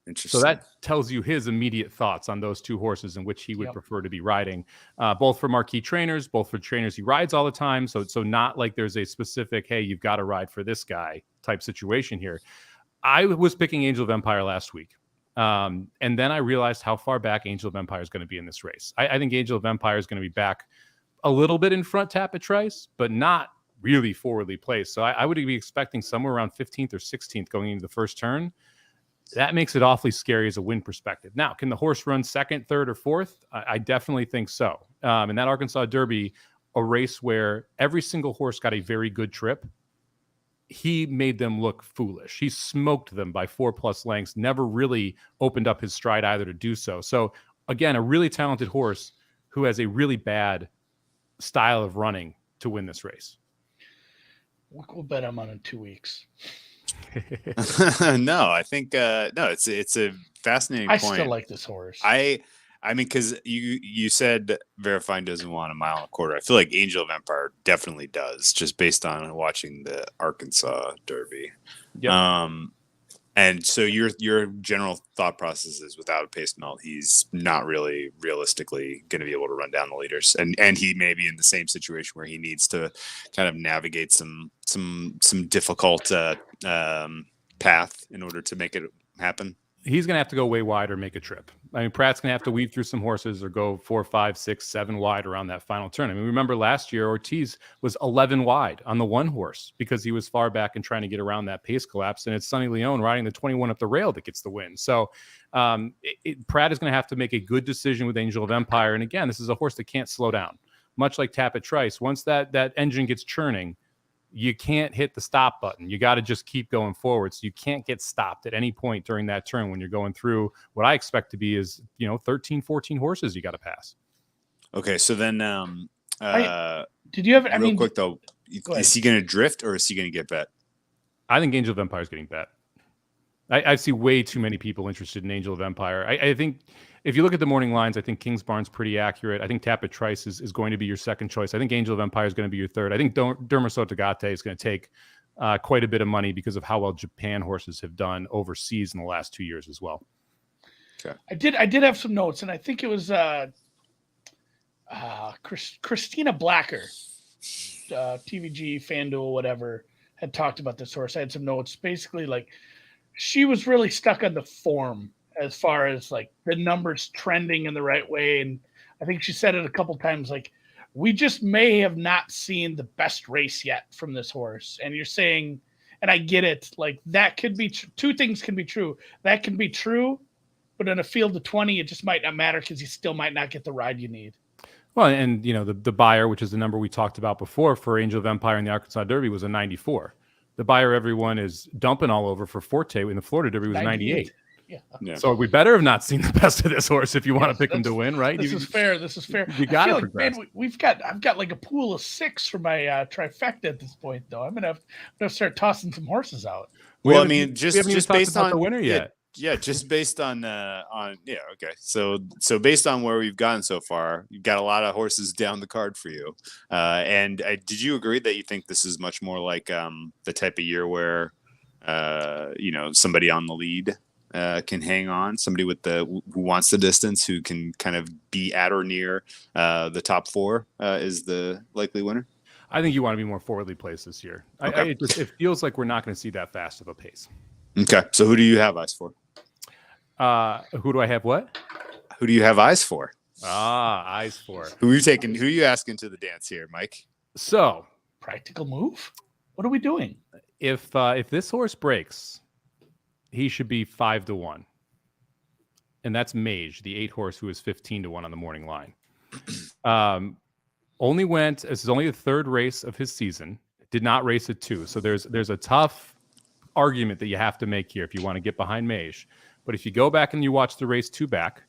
Interesting. So that tells you his immediate thoughts on those two horses in which he would prefer to be riding, both for marquee trainers, both for trainers he rides all the time. So not like there's a specific, hey, you've got to ride for this guy type situation here. I was picking Angel of Empire last week. And then I realized how far back Angel of Empire is going to be in this race. I think Angel of Empire is going to be back a little bit in front Tapit Trice, but not really forwardly placed. So I would be expecting somewhere around 15th or 16th going into the first turn. That makes it awfully scary as a win perspective. Now, can the horse run 2nd, 3rd, or 4th? I definitely think so. In that Arkansas Derby, a race where every single horse got a very good trip, he made them look foolish. He smoked them by 4+ lengths, never really opened up his stride either to do so. So, again, a really talented horse who has a really bad style of running to win this race. We'll bet him on in 2 weeks. No, I think it's a fascinating point. I still like this horse. I mean, because you said Verifine doesn't want a mile and a quarter. I feel like Angel of Empire definitely does, just based on watching the Arkansas Derby. Yep. And so your general thought process is without a pace melt, he's not really realistically going to be able to run down the leaders, and he may be in the same situation where he needs to kind of navigate some difficult path in order to make it happen. He's going to have to go way wide or make a trip. I mean, Pratt's going to have to weave through some horses or go 4, 5, 6, 7 wide around that final turn. I mean, remember last year, Ortiz was 11 wide on the one horse because he was far back and trying to get around that pace collapse. And it's Sonny Leone riding the 21 up the rail that gets the win. So Pratt is going to have to make a good decision with Angel of Empire. And again, this is a horse that can't slow down, much like Tapit Trice. Once that engine gets churning, you can't hit the stop button. You got to just keep going forward. So you can't get stopped at any point during that turn when you're going through what I expect to be is, 13, 14 horses you got to pass. Okay. So then, did you have, real quick though, is he going to drift or is he going to get bet? I think Angel of Empire is getting bet. I see way too many people interested in Angel of Empire. I think if you look at the morning lines, I think Kingsbarn's pretty accurate. I think Tapit Trice is going to be your second choice. I think Angel of Empire is going to be your third. I think Dermaso Tagate is going to take quite a bit of money because of how well Japan horses have done overseas in the last 2 years as well. Okay. I did have some notes, and I think it was Christina Blacker, TVG, FanDuel, whatever, had talked about this horse. I had some notes. Basically, like, she was really stuck on the form as far as like the numbers trending in the right way. And I think she said it a couple times, like, we just may have not seen the best race yet from this horse. And you're saying, and I get it, like that could be two things can be true. That can be true, but in a field of 20, it just might not matter because you still might not get the ride you need. Well, and the buyer, which is the number we talked about before for Angel of Empire in the Arkansas Derby, was a 94. The buyer everyone is dumping all over for Forte in the Florida Derby was 98. Yeah. So we better have not seen the best of this horse if you want to pick him to win, right? This is fair. You got to progress. Man, I've got like a pool of 6 for my trifecta at this point, though. I'm gonna have to start tossing some horses out. Well, I mean, just based on the winner yet. Yeah, just based on okay. So based on where we've gotten so far, you've got a lot of horses down the card for you. And did you agree that you think this is much more like the type of year where somebody on the lead can hang on, somebody who wants the distance, who can kind of be at or near the top 4 is the likely winner? I think you want to be more forwardly placed this year. Okay. It feels like we're not going to see that fast of a pace. Okay, so who do you have eyes for? Who do I have what? Who do you have eyes for? Eyes for. Who are you asking to the dance here, Mike? So, practical move? What are we doing? If this horse breaks, he should be 5-1. And that's Mage, the 8 horse who is 15-1 on the morning line. This is only the 3rd race of his season. Did not race at 2. So there's a tough argument that you have to make here if you want to get behind Mage. But if you go back and you watch the race 2 back,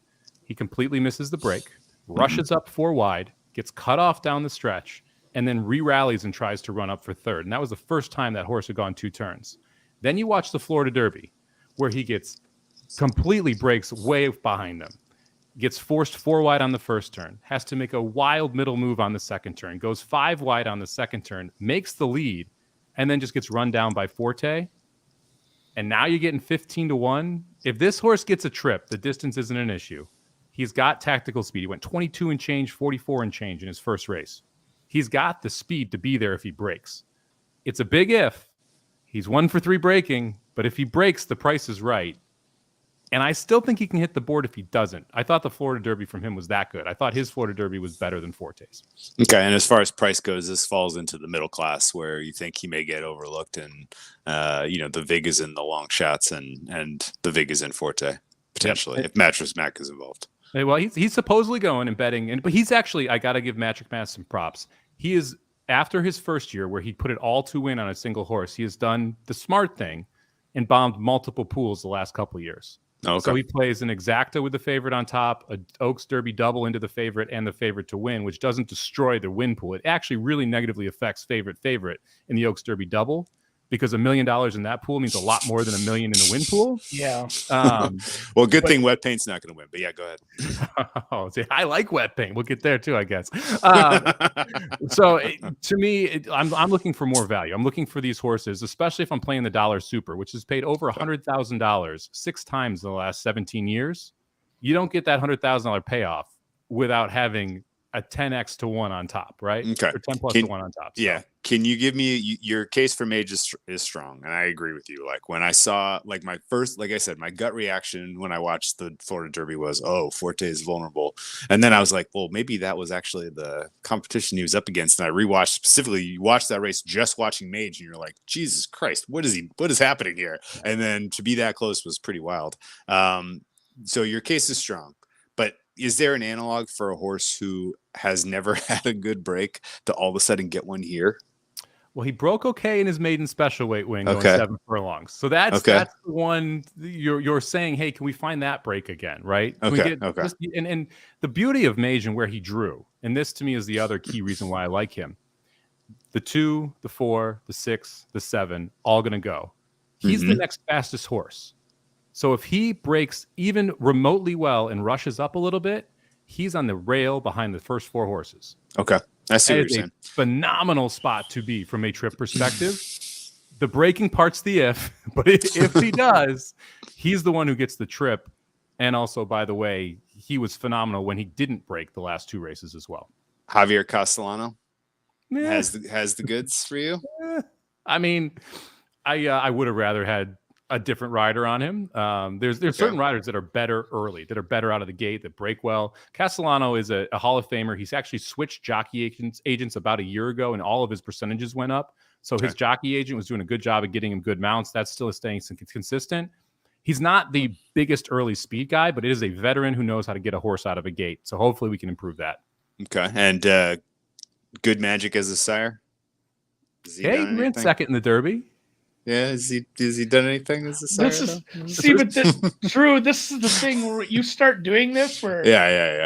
he completely misses the break, rushes up 4 wide, gets cut off down the stretch, and then re-rallies and tries to run up for 3rd. And that was the first time that horse had gone 2 turns. Then you watch the Florida Derby, where he completely breaks way behind them, gets forced 4 wide on the first turn, has to make a wild middle move on the second turn, goes 5 wide on the second turn, makes the lead, and then just gets run down by Forte. And now you're getting 15-1. If this horse gets a trip, the distance isn't an issue. He's got tactical speed. He went 22 and change, 44 and change in his first race. He's got the speed to be there if he breaks. It's a big if. He's 1 for 3 breaking, but if he breaks, the price is right. And I still think he can hit the board if he doesn't. I thought the Florida Derby from him was that good. I thought his Florida Derby was better than Forte's. Okay, and as far as price goes, this falls into the middle class where you think he may get overlooked, and the vig is in the long shots, and the vig is in Forte potentially if Mattress Mac is involved. Well, he's supposedly going and betting, but he's actually, I got to give Mattress Mac some props. He is, after his first year where he put it all to win on a single horse, he has done the smart thing and bombed multiple pools the last couple of years. Okay. So he plays an exacta with the favorite on top, a Oaks Derby double into the favorite and the favorite to win, which doesn't destroy the win pool. It actually really negatively affects favorite in the Oaks Derby double, because $1 million in that pool means a lot more than $1 million in the win pool. Yeah. Well, good thing wet paint's not going to win, but yeah, go ahead. See, I like wet paint. We'll get there too, I guess. To me, I'm looking for more value. I'm looking for these horses, especially if I'm playing the Dollar Super, which has paid over $100,000 6 times in the last 17 years. You don't get that $100,000 payoff without having a 10x to 1 on top, right? Okay. Or 10 plus to 1 on top. So. Yeah. Can you give me your case for Mage is strong, and I agree with you. Like when I saw, like my gut reaction when I watched the Florida Derby was, oh, Forte is vulnerable, and then I was like, well, maybe that was actually the competition he was up against. And I rewatched specifically. You watched that race just watching Mage, and you're like, Jesus Christ, what is happening here? And then to be that close was pretty wild. So your case is strong, but is there an analog for a horse who has never had a good break to all of a sudden get one here? Well, he broke okay in his maiden special weight wing going 7 furlongs. So that's the one you're saying, hey, can we find that break again, right? And the beauty of Mage and where he drew, and this to me is the other key reason why I like him. The 2, the 4, the 6, the 7, all going to go. He's the next fastest horse. So if he breaks even remotely well and rushes up a little bit, he's on the rail behind the first 4 horses. Okay. I see what you're saying. Phenomenal spot to be from a trip perspective. The breaking part's the if, but if he does, he's the one who gets the trip. And also, by the way, he was phenomenal when he didn't break the last 2 races as well. Javier Castellano has the goods for you. I mean, I would have rather had a different rider on him. There's certain riders that are better early, that are better out of the gate, that break well. Castellano is a Hall of Famer. He's actually switched jockey agents about a year ago, and all of his percentages went up. So his jockey agent was doing a good job of getting him good mounts. That's still staying consistent. He's not the biggest early speed guy, but it is a veteran who knows how to get a horse out of a gate. So hopefully we can improve that. Okay. And Good Magic as a sire? He ran second in the Derby. Yeah, has he done anything as a sire? This is the thing where you start doing this where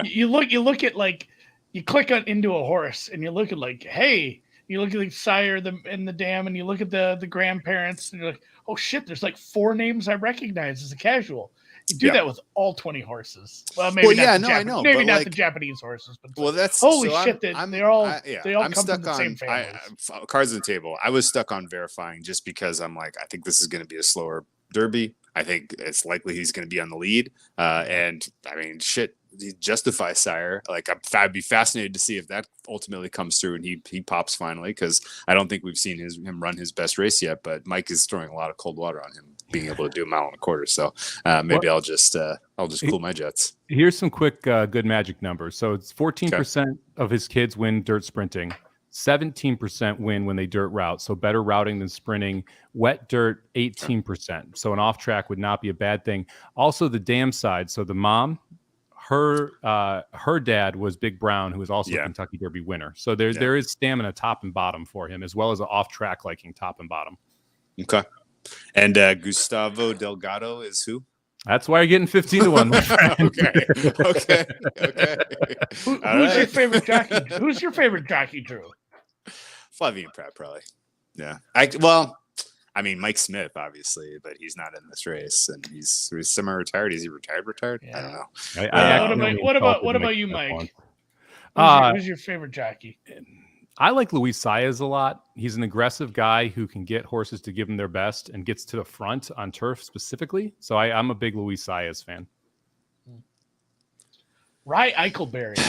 you look at, like, you click into a horse and you look at, like, hey, you look at the sire and the dam, and you look at the grandparents, and you're like, oh shit, there's like 4 names I recognize as a casual. You do that with all 20 horses. Well, maybe maybe not the Japanese horses, but that's holy shit. They all come from the same family. Cards on the table. I was stuck on verifying just because I'm like, I think this is going to be a slower Derby. I think it's likely he's going to be on the lead. And I mean, shit, he justifies sire. Like, I'd be fascinated to see if that ultimately comes through and he pops finally, because I don't think we've seen him run his best race yet. But Mike is throwing a lot of cold water on him being able to do a 1.25 miles. So maybe I'll just cool my jets. Here's some quick Good Magic numbers. So it's 14% of his kids win dirt sprinting. 17% win when they dirt route, so better routing than sprinting. Wet dirt, 18%. So an off track would not be a bad thing. Also, the dam side. So the mom, her dad was Big Brown, who was also a Kentucky Derby winner. So there is stamina top and bottom for him, as well as an off track liking top and bottom. Okay. And Gustavo Delgado is who? That's why you're getting 15 to 1, my friend. Okay. Who's your favorite jockey? Who's your favorite jockey, Drew? Flavien Prat, probably. Yeah. I mean, Mike Smith, obviously, but he's not in this race, and he's semi-retired. Is he retired? Yeah. I don't know. What about you, Mike? Who's your favorite jockey? I like Luis Saez a lot. He's an aggressive guy who can get horses to give him their best and gets to the front on turf specifically. So I'm a big Luis Saez fan. Rye Eichelberry.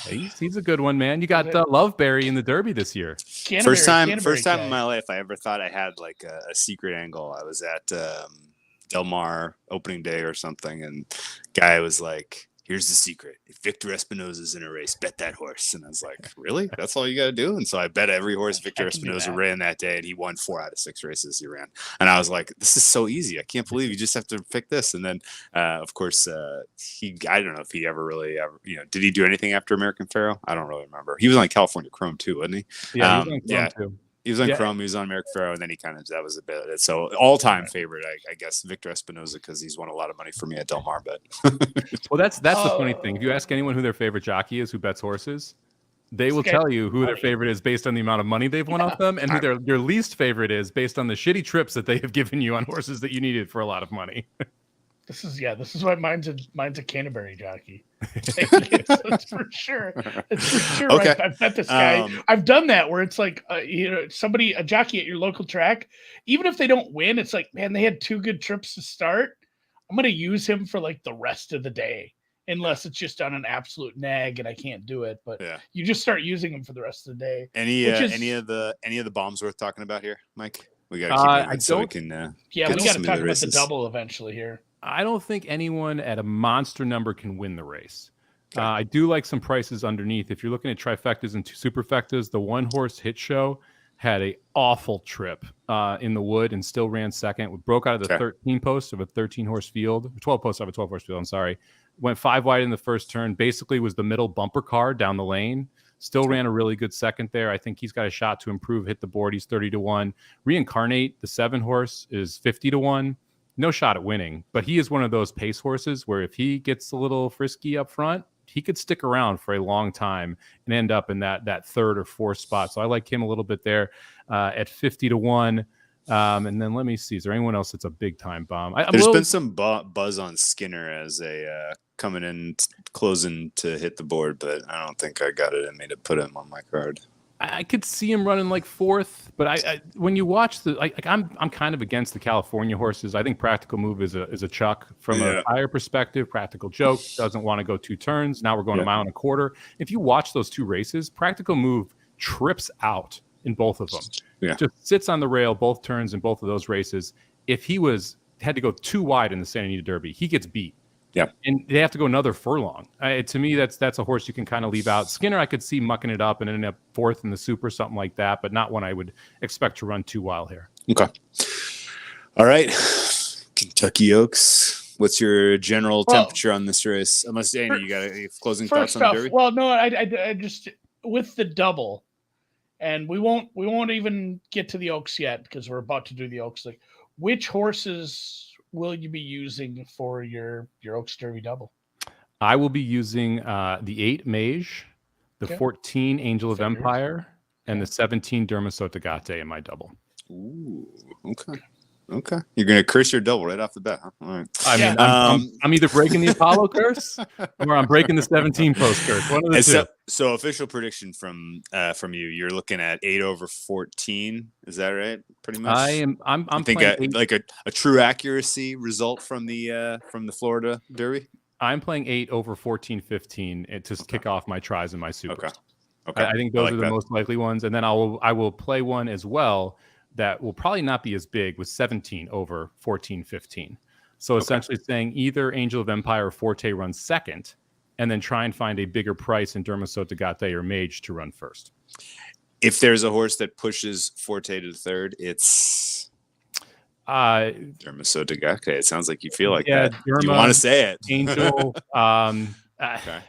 He's a good one, man. You got Loveberry in the Derby this year. First time in my life I ever thought I had like a secret angle. I was at Del Mar opening day or something, and guy was like, "Here's the secret. If Victor Espinoza's in a race, bet that horse." And I was like, really? That's all you got to do? And so I bet every horse Victor Espinoza ran that day, and he won 4 out of 6 races he ran. And I was like, this is so easy. I can't believe you just have to pick this. And then, of course, I don't know if he ever really, did he do anything after American Pharoah? I don't really remember. He was on California Chrome too, wasn't he? Yeah, he was on Chrome too. He was on Chrome, he was on American Pharoah, and then that was a bit of it. So all-time favorite, I guess, Victor Espinoza, because he's won a lot of money for me at Del Mar. But well, that's the funny thing. If you ask anyone who their favorite jockey is who bets horses, they will tell you who their favorite is based on the amount of money they've won off them, and who their least favorite is based on the shitty trips that they have given you on horses that you needed for a lot of money. This is why mine's a Canterbury jockey. It's for sure. It's for sure. Okay. Right? I've bet this guy. I've done that where it's like, a jockey at your local track, even if they don't win, it's like, man, they had 2 good trips to start. I'm going to use him for like the rest of the day, unless it's just on an absolute nag and I can't do it. But you just start using him for the rest of the day. Any of the bombs worth talking about here, Mike? We got to keep moving so we can. We got to talk about the double eventually here. I don't think anyone at a monster number can win the race. Okay. I do like some prices underneath. If you're looking at trifectas and 2 superfectas, the 1-horse Hit Show had a awful trip in the wood and still ran second. We broke out of the 13 post of a 13-horse field, 12 posts of a 12-horse field. I'm sorry. Went 5 wide in the first turn. Basically was the middle bumper car down the lane. Still ran a really good second there. I think he's got a shot to improve, hit the board. He's 30 to 1. Reincarnate, the 7-horse, is 50 to 1. No shot at winning, but he is one of those pace horses where if he gets a little frisky up front, he could stick around for a long time and end up in that 3rd or 4th spot. So I like him a little bit there at 50 to 1. And then let me see, is there anyone else that's a big time bomb? There's been some buzz on Skinner as a coming in closing to hit the board, but I don't think I got it in me to put him on my card. I could see him running like 4th, but I when you watch I'm kind of against the California horses. I think Practical Move is a chuck from a higher perspective. Practical Joke doesn't want to go 2 turns. Now we're going a mile and a quarter. If you watch those 2 races, Practical Move trips out in both of them. Yeah. Just sits on the rail both turns in both of those races. If he had to go 2 wide in the Santa Anita Derby, he gets beat. Yeah, and they have to go another furlong. To me, that's a horse you can kind of leave out. Skinner, I could see mucking it up and ending up 4th in the Super, something like that, but not one I would expect to run too wild here. Okay. All right, Kentucky Oaks. What's your general temperature on this race? Unless Danny, you got any closing thoughts on the Derby? Well, no, I just with the double, and we won't even get to the Oaks yet because we're about to do the Oaks. Like, which horses will you be using for your Oaks Derby double? I will be using the 8 Mage, the 14 Angel of Empire, and the 17 Dermaso Tagate in my double. Ooh, okay. You're gonna curse your double right off the bat, huh? All right. I mean, I'm either breaking the Apollo curse or I'm breaking the 17 post curse. One of the two. So official prediction from you. You're looking at 8 over 14. Is that right? Pretty much. I'm thinking like a true accuracy result from the Florida Derby. I'm playing 8 over 14-15 to kick off my tries and my super. Okay. I think those are the most likely ones, and then I will play one as well that will probably not be as big with 17 over 14-15. So essentially saying either Angel of Empire or Forte runs second, and then try and find a bigger price in Dermaso Tagate or Mage to run first. If there's a horse that pushes Forte to the third, it's Dermisotogake. It sounds like you feel like that. You want to say it. Angel. Okay.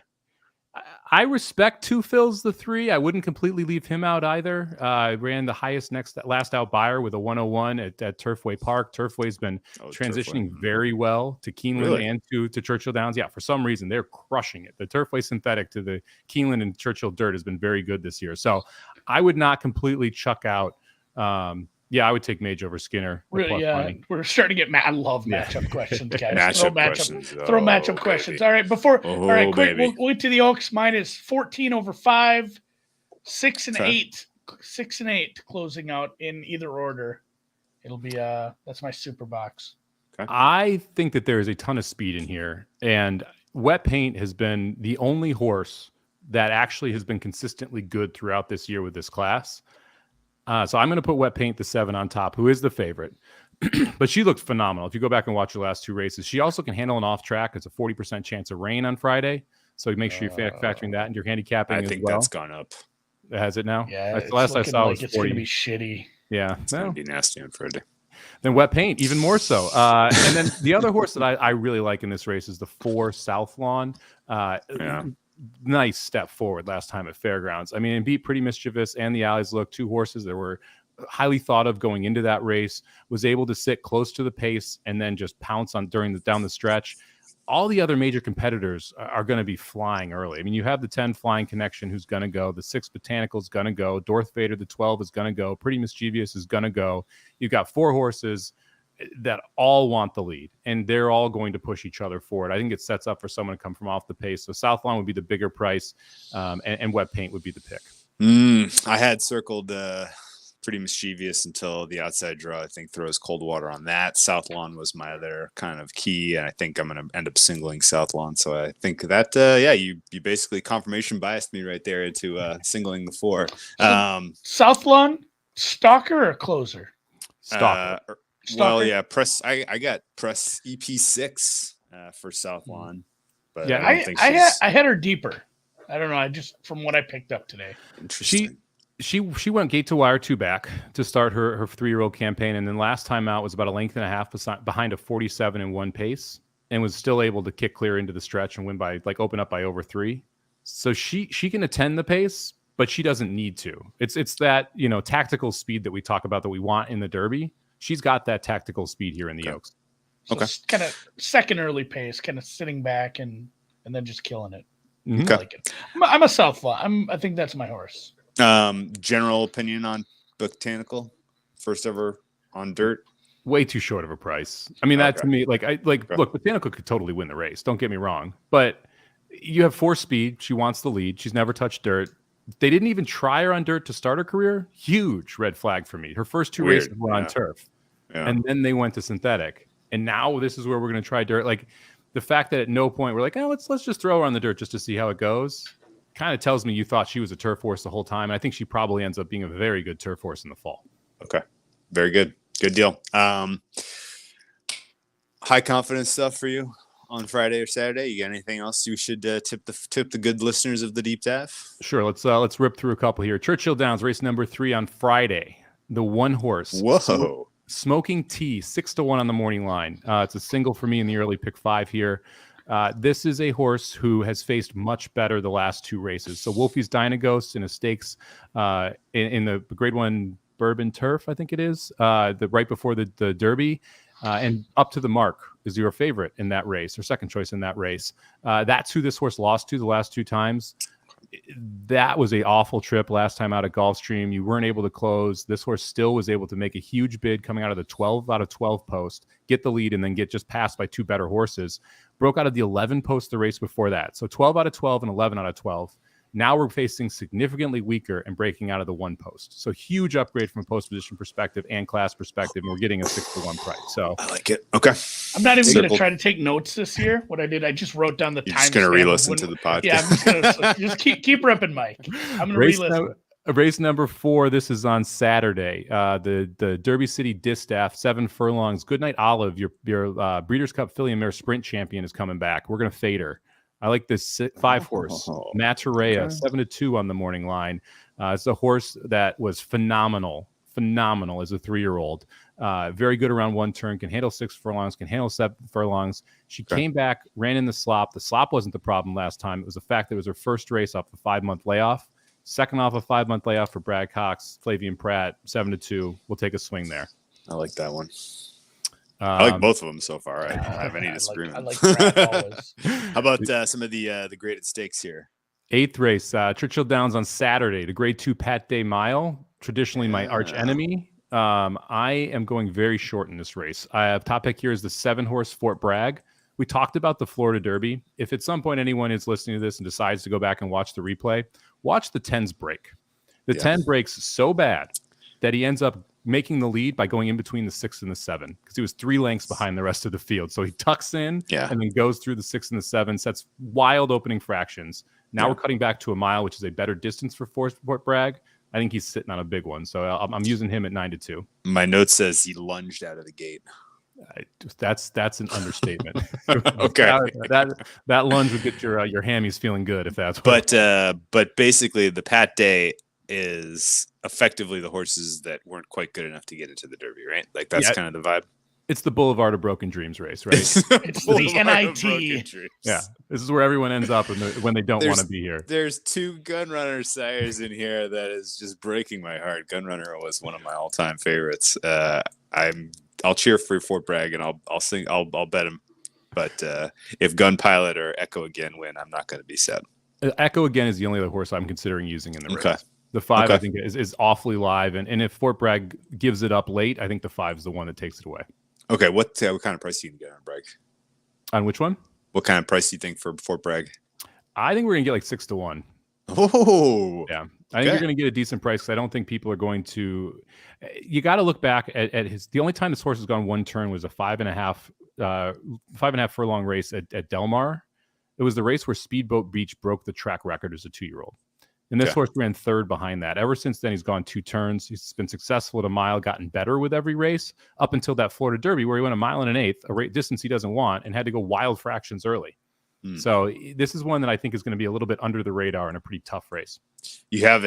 I respect Two Phil's the 3. I wouldn't completely leave him out either. I ran the highest last out buyer with a 101 at Turfway Park. Turfway's been transitioning very well to Keeneland and to Churchill Downs. Yeah, for some reason, they're crushing it. The Turfway synthetic to the Keeneland and Churchill dirt has been very good this year. So I would not completely chuck out. I would take Mage over Skinner. Really, we're starting to get I love matchup questions, guys. Throw matchup questions. All right, quick. We'll wait to the Oaks. Mine is 14 over 5, 6 and 8, 6 and 8 closing out in either order. It'll be that's my super box. Okay. I think that there is a ton of speed in here, and Wet Paint has been the only horse that actually has been consistently good throughout this year with this class. So I'm going to put Wet Paint the 7 on top, who is the favorite. But she looked phenomenal. If you go back and watch the last 2 races, she also can handle an off track. It's a 40% chance of rain on Friday. So make sure you're factoring that into your handicapping. I think that's gone up. Has it now? Yeah. The last I saw was 40. It's going to be shitty. Yeah. It's going to be nasty on Friday. Then Wet Paint, even more so. And then the other horse that I really like in this race is the 4 South Lawn. Nice step forward last time at Fairgrounds. I mean, it beat Pretty Mischievous and the Alleys Look, 2 horses that were highly thought of going into that race, was able to sit close to the pace and then just pounce on down the stretch. All the other major competitors are going to be flying early. I mean, you have the 10 Flying Connection who's going to go. The 6 Botanical is going to go. Dorth Vader, the 12, is going to go. Pretty Mischievous is going to go. You've got 4 horses that all want the lead, and they're all going to push each other forward. I think it sets up for someone to come from off the pace. So South Lawn would be the bigger price, and Wet Paint would be the pick. I had circled Pretty Mischievous until the outside draw, I think, throws cold water on that. South Lawn was my other kind of key, and I think I'm going to end up singling South Lawn. So I think that, you basically confirmation biased me right there into singling the 4. South Lawn, stalker or closer? Stalker. Well, yeah, press. I got press EP6 for South Lawn, but yeah, I don't think I had her deeper. I don't know. I just from what I picked up today. Interesting. She went gate to wire 2 back to start her 3-year-old campaign, and then last time out was about a length and a half behind a 47-1 pace, and was still able to kick clear into the stretch and win by open up by over 3. So she can attend the pace, but she doesn't need to. It's that tactical speed that we talk about that we want in the Derby. She's got that tactical speed here in the Oaks. So kind of second early pace, kind of sitting back and then just killing it. Mm-hmm. I like it. I'm a South Lawn. I think that's my horse. General opinion on Botanical, first ever on dirt. Way too short of a price. I mean, that to me, look, Botanical could totally win the race. Don't get me wrong, but you have 4 speed. She wants the lead. She's never touched dirt. They didn't even try her on dirt to start her career. Huge red flag for me. Her first 2 races were on turf, and then they went to synthetic. And now this is where we're going to try dirt. Like the fact that at no point we're like, let's just throw her on the dirt just to see how it goes, kind of tells me you thought she was a turf horse the whole time. And I think she probably ends up being a very good turf horse in the fall. Okay, very good. Good deal. High confidence stuff for you on Friday or Saturday. You got anything else you should tip the good listeners of the Deep Dive? Sure. Let's rip through a couple here. Churchill Downs, race number 3 on Friday. The 1 horse. Whoa. Smoking Tea, 6-1 on the morning line. It's a single for me in the early pick 5 here. This is a horse who has faced much better the last 2 races. So Wolfie's Dynaghost in a stakes in the Grade 1 Bourbon Turf, I think it is, right before the Derby. And Up to the Mark is your favorite in that race, or second choice in that race. That's who this horse lost to the last 2 times. That was a awful trip last time out at Gulfstream. You weren't able to close. This horse still was able to make a huge bid coming out of the 12 out of 12 post, get the lead, and then get just passed by 2 better horses. Broke out of the 11 post the race before that. So 12 out of 12 and 11 out of 12. Now we're facing significantly weaker and breaking out of the 1 post. So huge upgrade from a post position perspective and class perspective. And we're getting a 6-1 price. So I like it. Okay. I'm not even going to try to take notes this year. What I did, I just wrote down the time. You're just going to re-listen to the podcast. Yeah, I'm just going to just keep ripping, Mike. I'm going to re-listen. Race number 4. This is on Saturday. The Derby City Distaff, 7 furlongs. Goodnight Olive, your Breeders' Cup Filly and Mare Sprint champion, is coming back. We're going to fade her. I like this 5-horse, Maturea, 7-2 on the morning line. It's a horse that was phenomenal as a 3-year-old. Very good around one turn, can handle 6 furlongs, can handle 7 furlongs. She came back, ran in the slop. The slop wasn't the problem last time. It was the fact that it was her first race off the 5-month layoff. Second off a 5-month layoff for Brad Cox, Flavian Pratt, 7-2. We'll take a swing there. I like that one. I like both of them so far. I don't have any disagreement. I like Pratt always. How about some of the graded stakes here? 8th race, Churchill Downs on Saturday, the Grade 2 Pat Day Mile, traditionally my arch enemy. I am going very short in this race. I have top pick here is the 7-horse Fort Bragg. We talked about the Florida Derby. If at some point anyone is listening to this and decides to go back and watch the replay, watch the 10s break. The 10 breaks so bad that he ends up making the lead by going in between the 6 and the 7 because he was 3 lengths behind the rest of the field. So he tucks in and then goes through the 6 and the 7, sets wild opening fractions. Now we're cutting back to a mile, which is a better distance for Fort Bragg. I think he's sitting on a big one. So I'm using him at 9-2. My note says he lunged out of the gate. That's an understatement. Okay. that lunge would get your hammies feeling good if that's but basically the Pat Day is effectively the horses that weren't quite good enough to get into the Derby, right? Like that's kind of the vibe. It's the Boulevard of Broken Dreams race, right? It's the NIT. Yeah, this is where everyone ends up when they don't want to be here. There's 2 Gunrunner sires in here that is just breaking my heart. Gunrunner was one of my all-time favorites. I'll cheer for Fort Bragg and I'll sing. I'll bet him. But if Gun Pilot or Echo Again win, I'm not going to be sad. Echo Again is the only other horse I'm considering using in the race. The 5 I think is awfully live, and if Fort Bragg gives it up late, I think the 5 is the one that takes it away. Okay, what kind of price do you get on Bragg? On which one? What kind of price do you think for Fort Bragg? I think we're gonna get like 6-1. Oh, yeah. I think you're gonna get a decent price because I don't think people are going to. You got to look back at his. The only time this horse has gone one turn was a 5.5 furlong race at Del Mar. It was the race where Speedboat Beach broke the track record as a 2-year-old. And this horse ran 3rd behind that. Ever since then, he's gone 2 turns. He's been successful at a mile, gotten better with every race, up until that Florida Derby where he went 1 1/8, a rate distance he doesn't want, and had to go wild fractions early. So this is one that I think is going to be a little bit under the radar in a pretty tough race. You have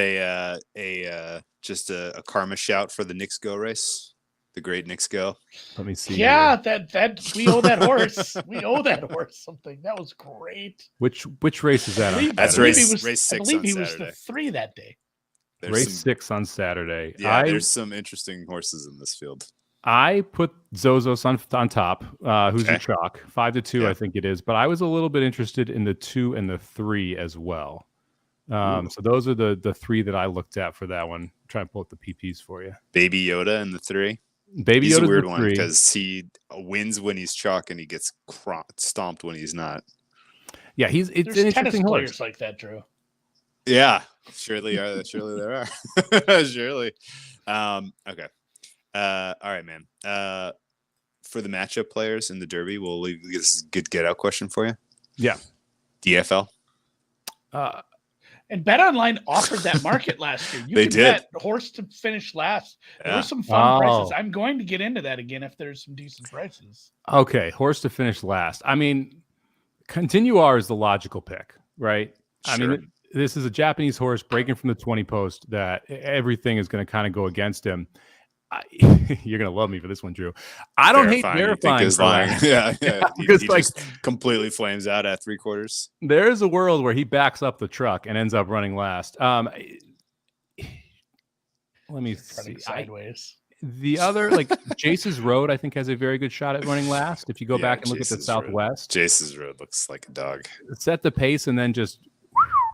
just a karma shout for the Knicks Go race, the great Knicks Go. Let me see. Yeah, that we owe that horse. We owe that horse something. That was great. Which race is that on? That's race 6 I believe on he Saturday. was the 3 that day. Race 6 on Saturday. Yeah, there's some interesting horses in this field. I put Zozos on top, who's a chalk, 5-2, I think it is. But I was a little bit interested in the 2 and the 3 as well. So those are the 3 that I looked at for that one. Try and pull up the PPs for you. Baby Yoda in the 3. Baby Yoda's a weird the one 3 because he wins when he's chalk and he gets stomped when he's not. Yeah, it's There's an tennis interesting players horse. like that, Drew. Yeah, surely there are. Surely. Okay. All right, man. For the matchup players in the Derby, we'll leave this good get out question for you. Yeah. DFL. And BetOnline offered that market last year. They did. Bet horse to finish last. There were some fun prices. I'm going to get into that again if there's some decent prices. Okay, horse to finish last. I mean, Continuar is the logical pick, right? Sure. I mean, this is a Japanese horse breaking from the 20 post that everything is going to kind of go against him. You're gonna love me for this one, Drew. I don't hate verifying. Yeah. He like just completely flames out at 3/4. There is a world where he backs up the truck and ends up running last. Let me see. Sideways. The other, like Jace's Road, I think has a very good shot at running last. If you go back and look at the Southwest, Jace's Road looks like a dog. Set the pace and then just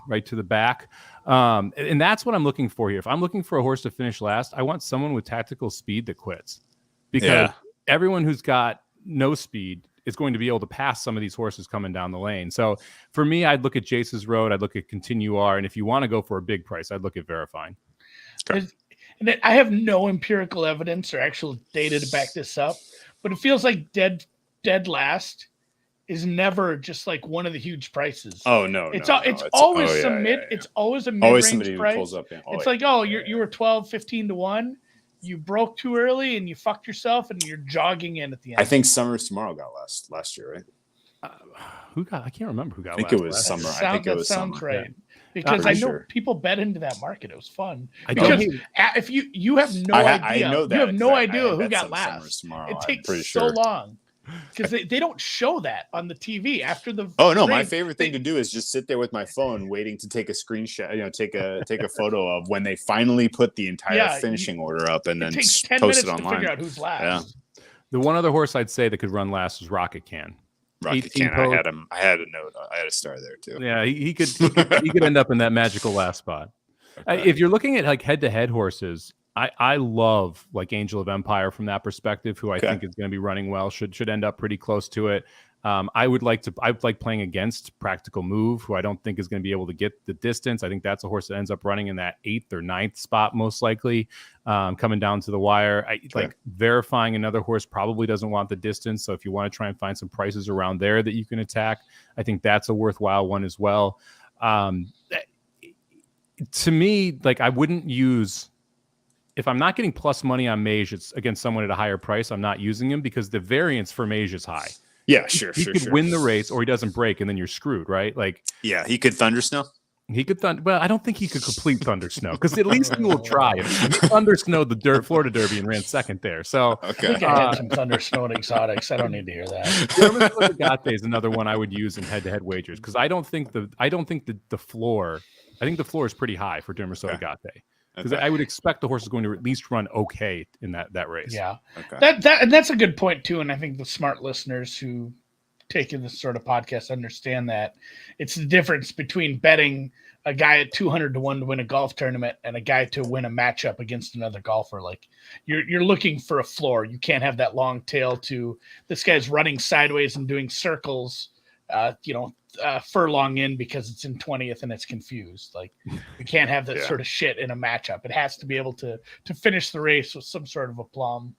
right to the back. And that's what I'm looking for here. If I'm looking for a horse to finish last, I want someone with tactical speed that quits, because everyone who's got no speed is going to be able to pass some of these horses coming down the lane. So for me, I'd look at Jace's Road. I'd look at Continuar. And if you want to go for a big price, I'd look at Verifying. And I have no empirical evidence or actual data to back this up, but it feels like dead last is never just like one of the huge prices. Oh no, it's always it's always a mid-range price. Pulls up. It's like, you were 12, 15 to 1. You broke too early and you fucked yourself and you're jogging in at the end. I think Summers Tomorrow got last year, right? I can't remember who got I think last. it was Summer. I think it was sounds Summer. right. Because Not I know sure. people bet into that market. It was fun. I Because don't if you have no idea, I know that you have no I idea who bet got some last. Summers tomorrow. It I'm takes pretty so sure. long because they don't show that on the TV after the. Oh no, my race. favorite thing to do is just sit there with my phone, waiting to take a screenshot. Take a photo of when they finally put the entire finishing order up, and It then takes 10 post minutes it to online. figure out who's last. Yeah. The one other horse I'd say that could run last was Rocket Can. Rocket Can. I had him. I had a note. I had a star there too. Yeah, he could end up in that magical last spot. Okay. If you're looking at like head-to-head horses, I love like Angel of Empire from that perspective, who I think is going to be running well, should end up pretty close to it. I like playing against Practical Move, who I don't think is going to be able to get the distance. I think that's a horse that ends up running in that 8th or 9th spot, most likely, coming down to the wire. Like Verifying another horse probably doesn't want the distance. So if you want to try and find some prices around there that you can attack, I think that's a worthwhile one as well. To me, like I wouldn't use, if I'm not getting plus money on Mage, it's against someone at a higher price, I'm not using him because the variance for Mage is high. Yeah, sure. He could win the race, or he doesn't break, and then you're screwed, right? Like, yeah, he could Thunder Snow. He could well, I don't think he could complete Thunder Snow because at least he will try. He Thunder Snowed the Florida Derby and ran second there. So I think I had some Thunder Snow and exotics. I don't need to hear that. Agate is another one I would use in head-to-head wagers because I think the floor is pretty high for Dermisota Agate. Because I would expect the horse is going to at least run okay in that race. Yeah, that's a good point too, and I think the smart listeners who take in this sort of podcast understand that it's the difference between betting a guy at 200 to 1 to win a golf tournament and a guy to win a matchup against another golfer. Like you're looking for a floor. You can't have that long tail to this guy's running sideways and doing circles. Furlong in because it's in 20th and it's confused. Like you can't have that sort of shit in a matchup. It has to be able to finish the race with some sort of aplomb.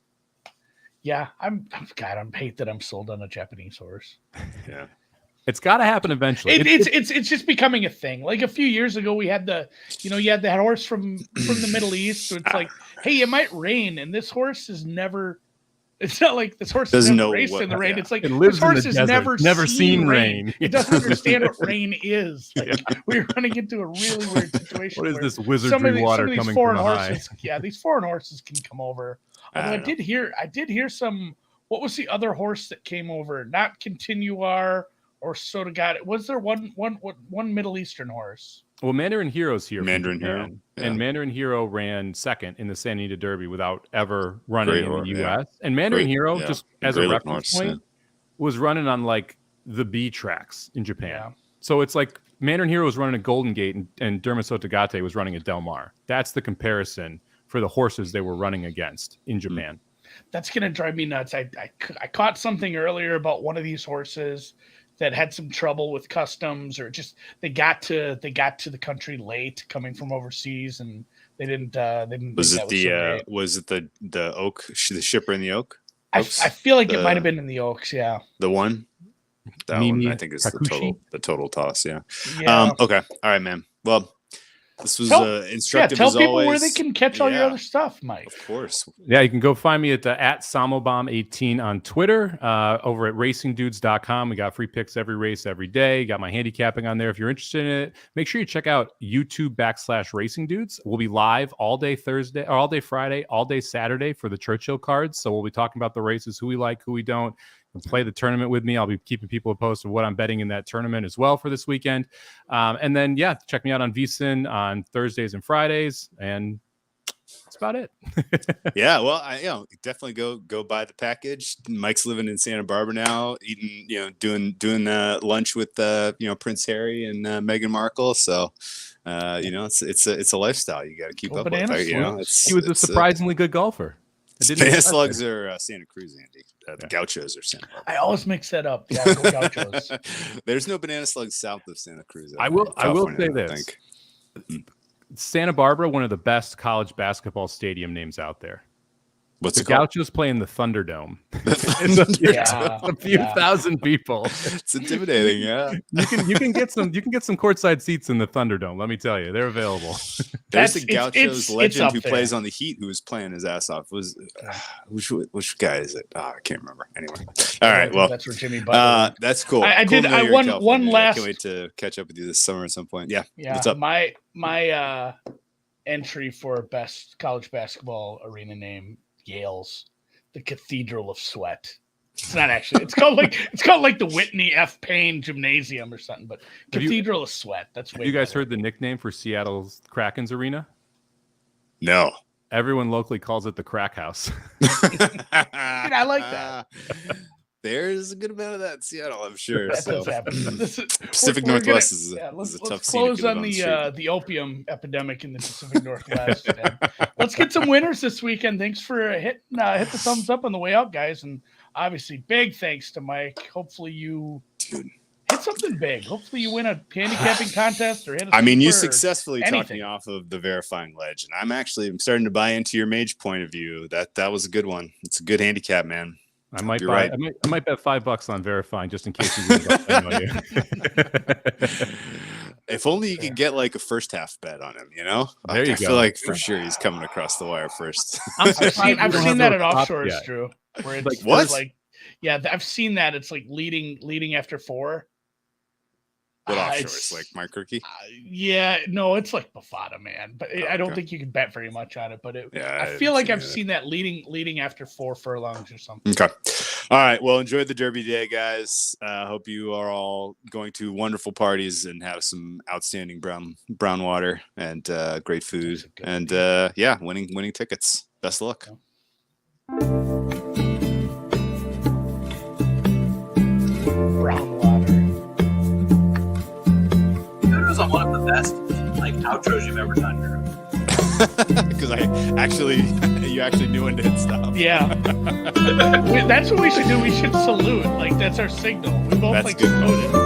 Yeah, I'm hate that I'm sold on a Japanese horse. Yeah. It's got to happen eventually. It's just becoming a thing. Like a few years ago, we had you had that horse from the Middle East. So it's like, hey, it might rain, and this horse is never. It's not like this horse has never raced in the rain. It's like this horse has never seen rain. It doesn't understand what rain is. Like, we're running into a really weird situation. What is this wizardry water coming from the high? Yeah, these foreign horses can come over. Although I did hear some. What was the other horse that came over? Not Continuar or Sotogata. Was there one Middle Eastern horse? Well, Mandarin Hero's here. Mandarin Hero. Yeah. And Mandarin Hero ran second in the Santa Anita Derby without ever running in the U.S. Yeah. And Mandarin Hero, just as a reference point, was running on like the B tracks in Japan. Yeah. So it's like Mandarin Hero was running at Golden Gate and Dermisota Agate was running at Del Mar. That's the comparison for the horses they were running against in Japan. That's going to drive me nuts. I caught something earlier about one of these horses that had some trouble with customs, or just they got to the country late coming from overseas, and they didn't. Was it the Oak, the shipper in the Oak? I feel like it might have been in the Oaks. Yeah, the one. That one I think is Takushi? the total toss. Yeah. Yeah. Okay. All right, man. Well, this was instructive. Tell as people always. where they can catch all your other stuff, Mike. Of course. Yeah, you can go find me at @Samobomb18 on Twitter, over at racingdudes.com. We got free picks every race, every day. Got my handicapping on there. If you're interested in it, make sure you check out YouTube.com/racingdudes. We'll be live all day Thursday, or all day Friday, all day Saturday for the Churchill cards. So we'll be talking about the races, who we like, who we don't. Play the tournament with me. I'll be keeping people posted of what I'm betting in that tournament as well for this weekend. And then, check me out on VSiN on Thursdays and Fridays. And that's about it. Yeah, well, definitely go buy the package. Mike's living in Santa Barbara now, eating, doing lunch with Prince Harry and Meghan Markle. So, it's a lifestyle you got to keep up with. He was a surprisingly good golfer. Banana Slugs are Santa Cruz, Andy. The Gauchos are Santa Barbara. I always mix that up. Yeah, go Gauchos. There's no Banana Slugs south of Santa Cruz. I will say this. Santa Barbara, one of the best college basketball stadium names out there. What's The it called? Gauchos playing the Thunderdome. Yeah, a few thousand people. It's intimidating. Yeah. You can get some courtside seats in the Thunderdome. Let me tell you, they're available. There's a It's Gauchos up legend who there. plays on the Heat who was playing his ass off. Which guy is it? I can't remember. Anyway. All right. Well, that's where Jimmy Butler. that's cool. I Cool did. to know I you're in one California. last. I can't wait to catch up with you this summer at some point. Yeah. Yeah. What's up? My entry for best college basketball arena name, Yale's the Cathedral of Sweat. It's not actually. It's called like the Whitney F. Payne Gymnasium or something. But Cathedral of Sweat. That's Have way you guys better. heard the nickname for Seattle's Kraken's arena? No. Everyone locally calls it the Crack House. I like that. There's a good amount of that in Seattle, I'm sure. That So does happen. Pacific Northwest is a let's tough scene to close get on on the street. the opium epidemic in the Pacific Northwest. And let's get some winners this weekend. Thanks for hit the thumbs up on the way out, guys, and obviously big thanks to Mike. Hopefully you hit something big. Hopefully you win a handicapping contest or hit. I mean, you super or successfully talked anything. me off of the verifying ledge, and I'm starting to buy into your mage point of view. That was a good one. It's a good handicap, man. I might You're buy. right. I might bet $5 on verifying just in case you lose. I know you. If only you could get like a first half bet on him, you know? There you I go. feel like for sure he's coming across the wire first. I've We seen don't have that at those props offshores, yet. Drew. Where it's Like, what? Like, yeah, I've seen that. It's like leading after 4. What offshores? It's- Like Mike Rookie? Yeah, no, it's like Bovada, man. But I don't Okay. think you can bet very much on it. But Yeah, I I feel like haven't I've seen seen that leading after 4 furlongs or something. Okay. All right. Well, enjoy the Derby day, guys. Hope you are all going to wonderful parties and have some outstanding brown water and great food. That's a good And idea. winning tickets. Best of luck. Brown water. That was on one of the best outros you've ever done, Drew. Because you actually knew when to hit stop. Yeah. That's what we should do. We should salute. Like, that's our signal. We both That's like good. saluted.